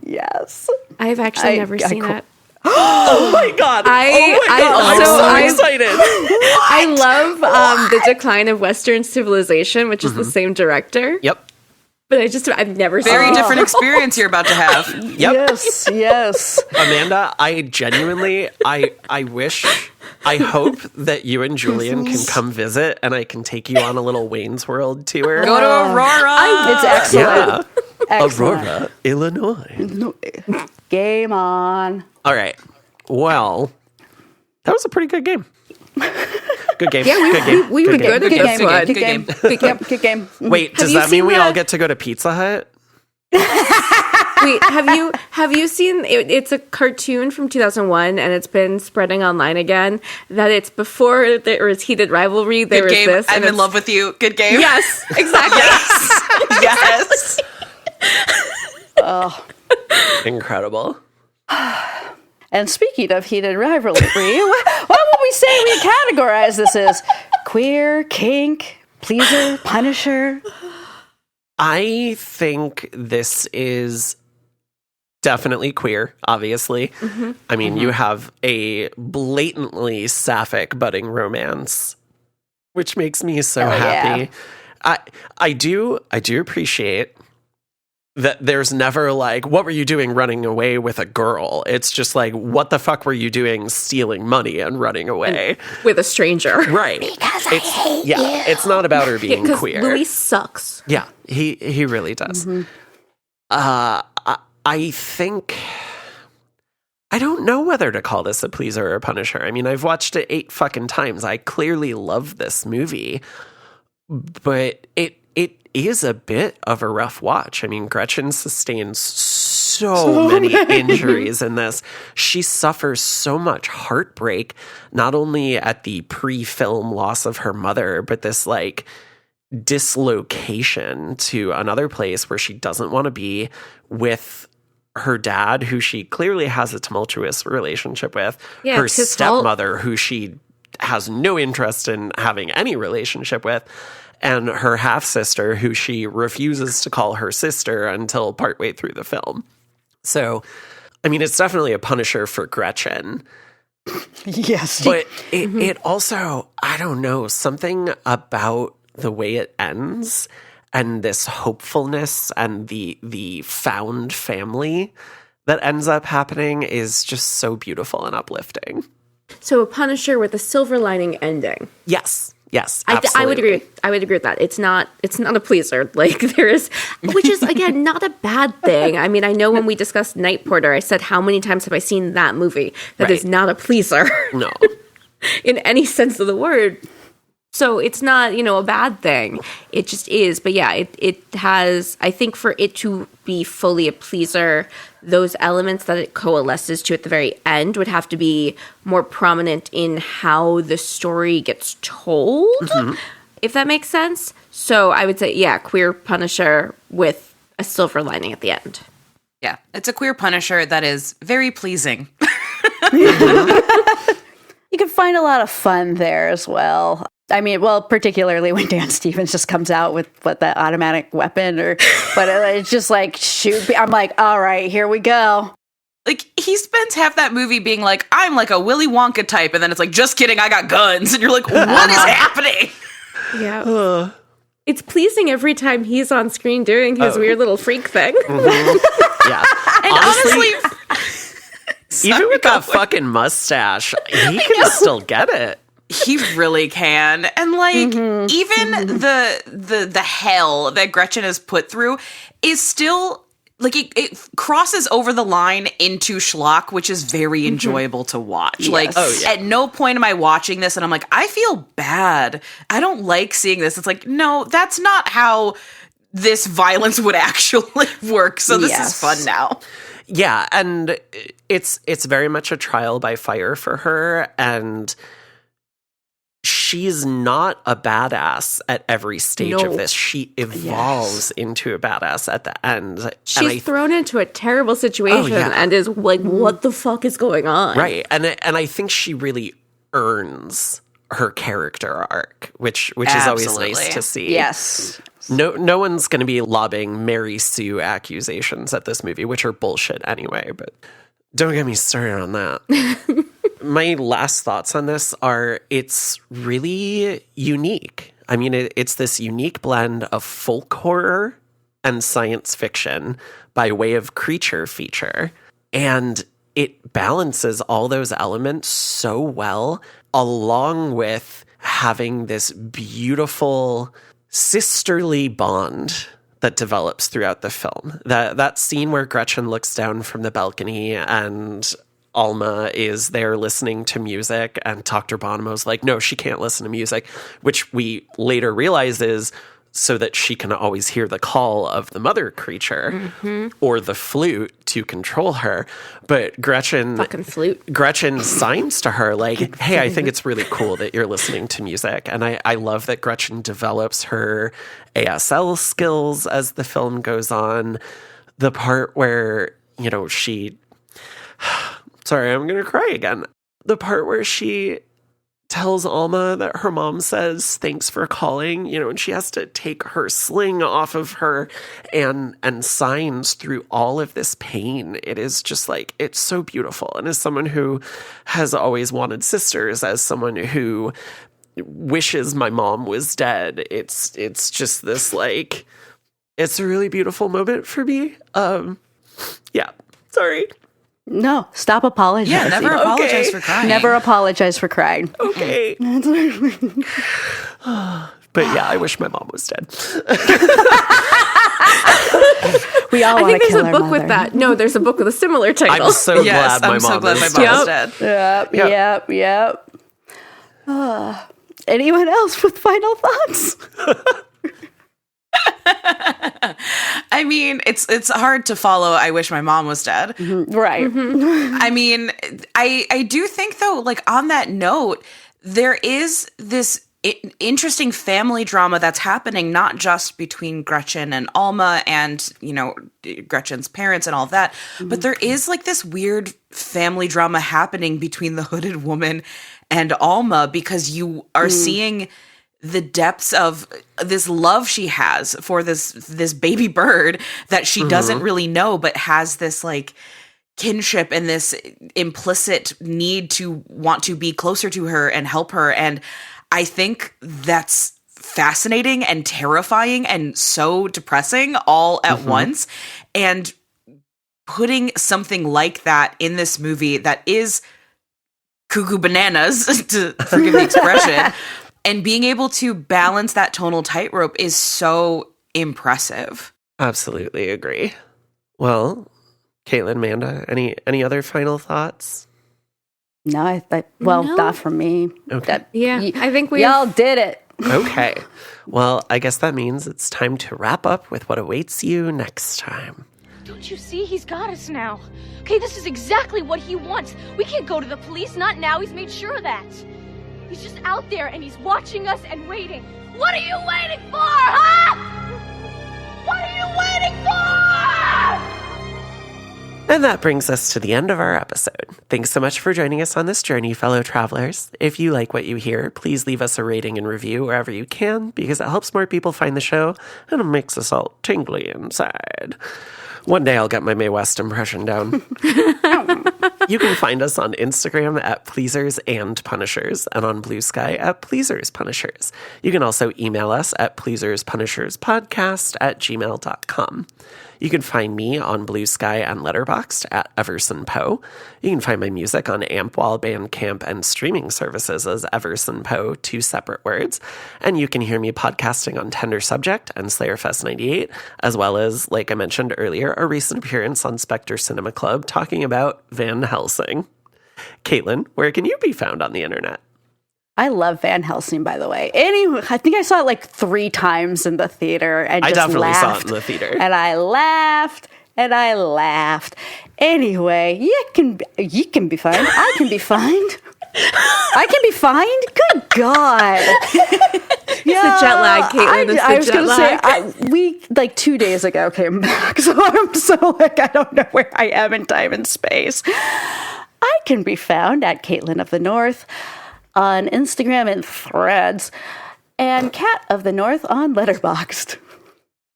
Yes. I've actually never seen it. Oh my God. I'm so excited. I love The Decline of Western Civilization, which is the same director. Yep. But I've never seen Very it. different experience you're about to have. Yep. Yes. Amanda, I genuinely, I hope that you and Julian can come visit and I can take you on a little Wayne's World tour. Go to Aurora. It's excellent. Yeah. Excellent. Aurora, Illinois. Game on. All right. Well, that was a pretty good game. Good game. Yeah, good game. we were good at Good this game. one. Good game. Good game. Wait, does you that mean seen we all the- get to go to Pizza Hut? Wait, have you seen it's a cartoon from 2001 and it's been spreading online again that it's before there was heated rivalry, there Good was game. this. I'm and in it's- love with you. Good game. Yes, exactly. Yes. Incredible. And speaking of heated rivalry, what would we say we categorize this as? Queer, kink, pleaser, punisher? I think this is definitely queer, obviously. Mm-hmm. I mean, you have a blatantly sapphic budding romance, which makes me so happy. I do appreciate that there's never like, what were you doing running away with a girl? It's just like, what the fuck were you doing stealing money and running away? With a stranger. Right. Because I hate you. It's not about her being Because queer. Louis sucks. Yeah, he really does. I think I don't know whether to call this a pleaser or a punisher. I mean, I've watched it 8 fucking times. I clearly love this movie, but it is a bit of a rough watch. I mean, Gretchen sustains so many injuries in this. She suffers so much heartbreak, not only at the pre-film loss of her mother, but this like dislocation to another place where she doesn't want to be with her dad, who she clearly has a tumultuous relationship with, Yeah, her it's his stepmother, who she has no interest in having any relationship with, and her half-sister, who she refuses to call her sister until partway through the film. So, I mean, it's definitely a punisher for Gretchen. Yes. But it also, I don't know, something about the way it ends and this hopefulness and the found family that ends up happening is just so beautiful and uplifting. So a punisher with a silver lining ending. Yes, I would absolutely. agree. I would agree with that. It's not a pleaser. Like there is, which is again not a bad thing. I mean, I know when we discussed Night Porter, I said how many times have I seen that movie? That is Right. not a pleaser. No. In any sense of the word. So it's not, a bad thing. It just is. But yeah, it has, I think for it to be fully a pleaser, those elements that it coalesces to at the very end would have to be more prominent in how the story gets told, if that makes sense. So I would say, yeah, queer Punisher with a silver lining at the end. Yeah, it's a queer Punisher that is very pleasing. You can find a lot of fun there as well. I mean, well, particularly when Dan Stevens just comes out with that automatic weapon, but it's just like shoot. I'm like, all right, here we go. Like he spends half that movie being like, I'm like a Willy Wonka type, and then it's like, just kidding, I got guns, and you're like, what is happening? Yeah, it's pleasing every time he's on screen doing his weird little freak thing. Yeah, and honestly. Even with that fucking mustache, he can still get it. He really can. And like even the hell that Gretchen is put through is still like it crosses over the line into schlock, which is very enjoyable to watch. Yes. Like at no point am I watching this and I'm like, I feel bad. I don't like seeing this. It's like, no, that's not how this violence would actually work. So this is fun now. Yeah, and it's very much a trial by fire for her, and she's not a badass at every stage of this. She evolves into a badass at the end. She's thrown into a terrible situation and is like, what the fuck is going on? Right, and I think she really earns her character arc, which is always nice to see. Yes. No one's going to be lobbing Mary Sue accusations at this movie, which are bullshit anyway, but don't get me started on that. My last thoughts on this are it's really unique. I mean, it's this unique blend of folk horror and science fiction by way of creature feature. And it balances all those elements so well, along with having this beautiful sisterly bond that develops throughout the film. That scene where Gretchen looks down from the balcony and Alma is there listening to music and Dr. Bonomo's like, no, she can't listen to music, which we later realize is so that she can always hear the call of the mother creature or the flute to control her. But Gretchen signs to her like, hey, I think it's really cool that you're listening to music. And I love that Gretchen develops her ASL skills as the film goes on. The part where, she... Sorry, I'm going to cry again. The part where she tells Alma that her mom says, thanks for calling, and she has to take her sling off of her and signs through all of this pain. It is just like, it's so beautiful. And as someone who has always wanted sisters, as someone who wishes my mom was dead, it's just this like, it's a really beautiful moment for me. Yeah, sorry. No, stop apologizing. Yeah, never apologize for crying. Never apologize for crying. Okay. But yeah, I wish my mom was dead. We all want to kill our mother. I think there's a book with that. No, there's a book with a similar title. I'm so glad my mom is dead. Yep. Anyone else with final thoughts? I mean, it's hard to follow I wish my mom was dead. Right. I mean, I do think, though, like, on that note, there is this interesting family drama that's happening, not just between Gretchen and Alma and, Gretchen's parents and all of that, but there is, like, this weird family drama happening between the hooded woman and Alma, because you are seeing the depths of this love she has for this baby bird that she doesn't really know, but has this like kinship and this implicit need to want to be closer to her and help her. And I think that's fascinating and terrifying and so depressing all at once. And putting something like that in this movie that is cuckoo bananas, to forgive the expression, and being able to balance that tonal tightrope is so impressive. Absolutely agree. Well, Caitlin, Amanda, any other final thoughts? No, not from me. Okay. I think y'all did it. Okay. Well, I guess that means it's time to wrap up with what awaits you next time. Don't you see? He's got us now. Okay, this is exactly what he wants. We can't go to the police. Not now. He's made sure of that. He's just out there and he's watching us and waiting. What are you waiting for, huh? What are you waiting for? And that brings us to the end of our episode. Thanks so much for joining us on this journey, fellow travelers. If you like what you hear, please leave us a rating and review wherever you can, because it helps more people find the show and it makes us all tingly inside. One day I'll get my Mae West impression down. You can find us on Instagram at Pleasers and Punishers and on Blue Sky at Pleasers Punishers. You can also email us at pleaserspunisherspodcast@gmail.com. You can find me on Blue Sky and Letterboxd at Everson Poe. You can find my music on Ampwall, Bandcamp, and streaming services as Everson Poe, 2 separate words. And you can hear me podcasting on Tender Subject and Slayerfest 98, as well as, like I mentioned earlier, a recent appearance on Spectre Cinema Club talking about Van Helsing. Caitlin, where can you be found on the internet? I love Van Helsing, by the way. Anyway, I think I saw it like 3 times in the theater and I just definitely laughed. saw it in the theater. And I laughed and I laughed. Anyway, you can be fined. I can be fined. I can be fined? Good God. It's the jet lag, Caitlin. I was going to say, we, like 2 days ago, came back. So I'm I don't know where I am in time and space. I can be found at Caitlin of the North on Instagram and Threads, and Cat of the North on Letterboxd.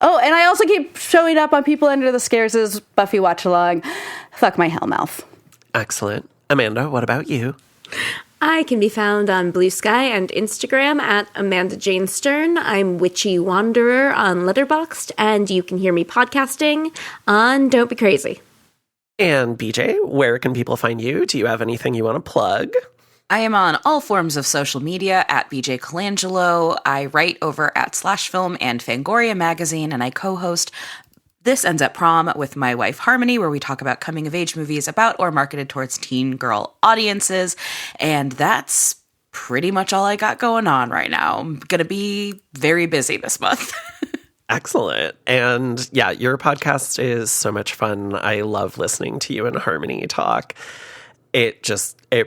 Oh, and I also keep showing up on People Under the Scares' Buffy Watch Along. Fuck my hellmouth. Excellent. Amanda, what about you? I can be found on Blue Sky and Instagram at Amanda Jane Stern. I'm Witchy Wanderer on Letterboxd, and you can hear me podcasting on Don't Be Crazy. And BJ, where can people find you? Do you have anything you want to plug? I am on all forms of social media at BJ Colangelo. I write over at /Film and Fangoria magazine, and I co-host This Ends at Prom with my wife Harmony, where we talk about coming-of-age movies about or marketed towards teen girl audiences. And that's pretty much all I got going on right now. I'm going to be very busy this month. Excellent. And yeah, your podcast is so much fun. I love listening to you and Harmony talk. It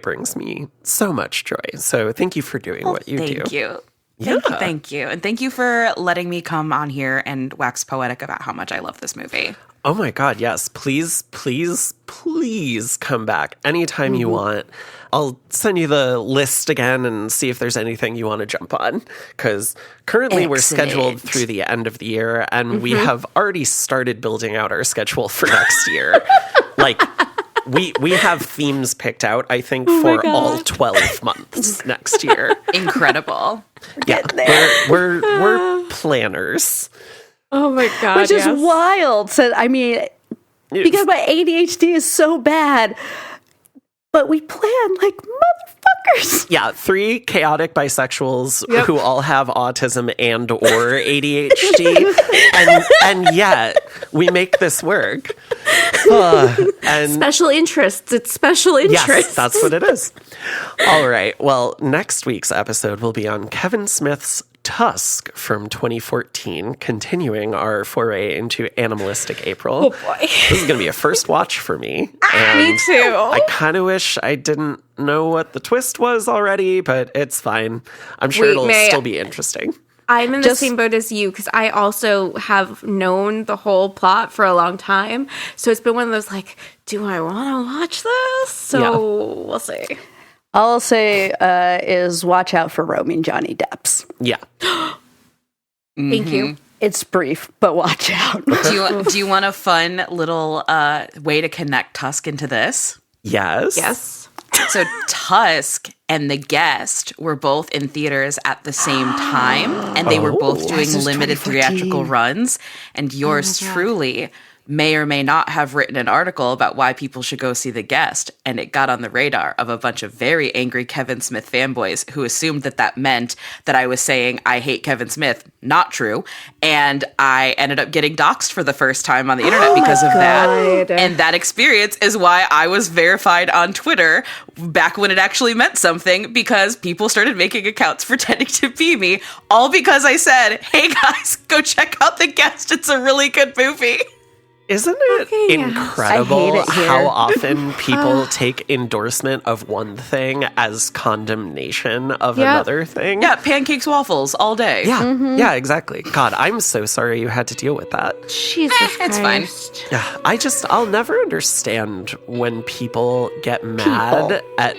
brings me so much joy. So thank you for doing what you do. Thank you. Yeah. Thank you. And thank you for letting me come on here and wax poetic about how much I love this movie. Oh my God, yes. Please, please, please come back anytime you want. I'll send you the list again and see if there's anything you want to jump on. Because currently we're scheduled through the end of the year, and we have already started building out our schedule for next year. Like, we have themes picked out, I think, for all 12 months next year. Incredible. Yeah, we're planners. Oh my God, which is wild. So, I mean, because my ADHD is so bad, but we plan like motherfuckers. Yeah, 3 chaotic bisexuals who all have autism and or ADHD, and yet we make this work. And special interests. It's special interests. Yes, that's what it is. All right. Well, next week's episode will be on Kevin Smith's Tusk from 2014, continuing our foray into Animalistic April. Oh boy. This is going to be a first watch for me. Me too. I kind of wish I didn't know what the twist was already, but it's fine. I'm sure it'll still be interesting. I'm in the same boat as you, because I also have known the whole plot for a long time. So it's been one of those, like, do I want to watch this? So we'll see. All I'll say is watch out for roaming Johnny Depps. Yeah. Thank you. It's brief, but watch out. Do you want a fun little way to connect Tusk into this? Yes. Yes. So Tusk and The Guest were both in theaters at the same time, and they were both doing limited theatrical runs, and yours truly may or may not have written an article about why people should go see The Guest, and it got on the radar of a bunch of very angry Kevin Smith fanboys who assumed that meant that I was saying I hate Kevin Smith. Not true. And I ended up getting doxxed for the first time on the internet because of that. And that experience is why I was verified on Twitter back when it actually meant something, because people started making accounts pretending to be me, all because I said, hey guys, go check out The Guest. It's a really good movie. Isn't it incredible how often people take endorsement of one thing as condemnation of another thing? Yeah, pancakes, waffles, all day. Yeah, yeah, exactly. God, I'm so sorry you had to deal with that. Jesus Christ. It's fine. Yeah, I'll never understand when people get mad at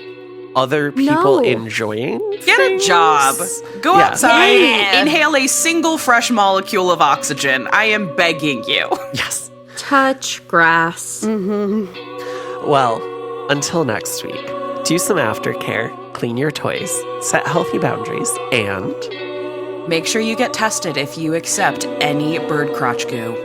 other people enjoying Get things. a job. Go outside, inhale a single fresh molecule of oxygen. I am begging you. Yes. Touch grass. Well, until next week, do some aftercare, clean your toys, set healthy boundaries, and make sure you get tested if you accept any bird crotch goo.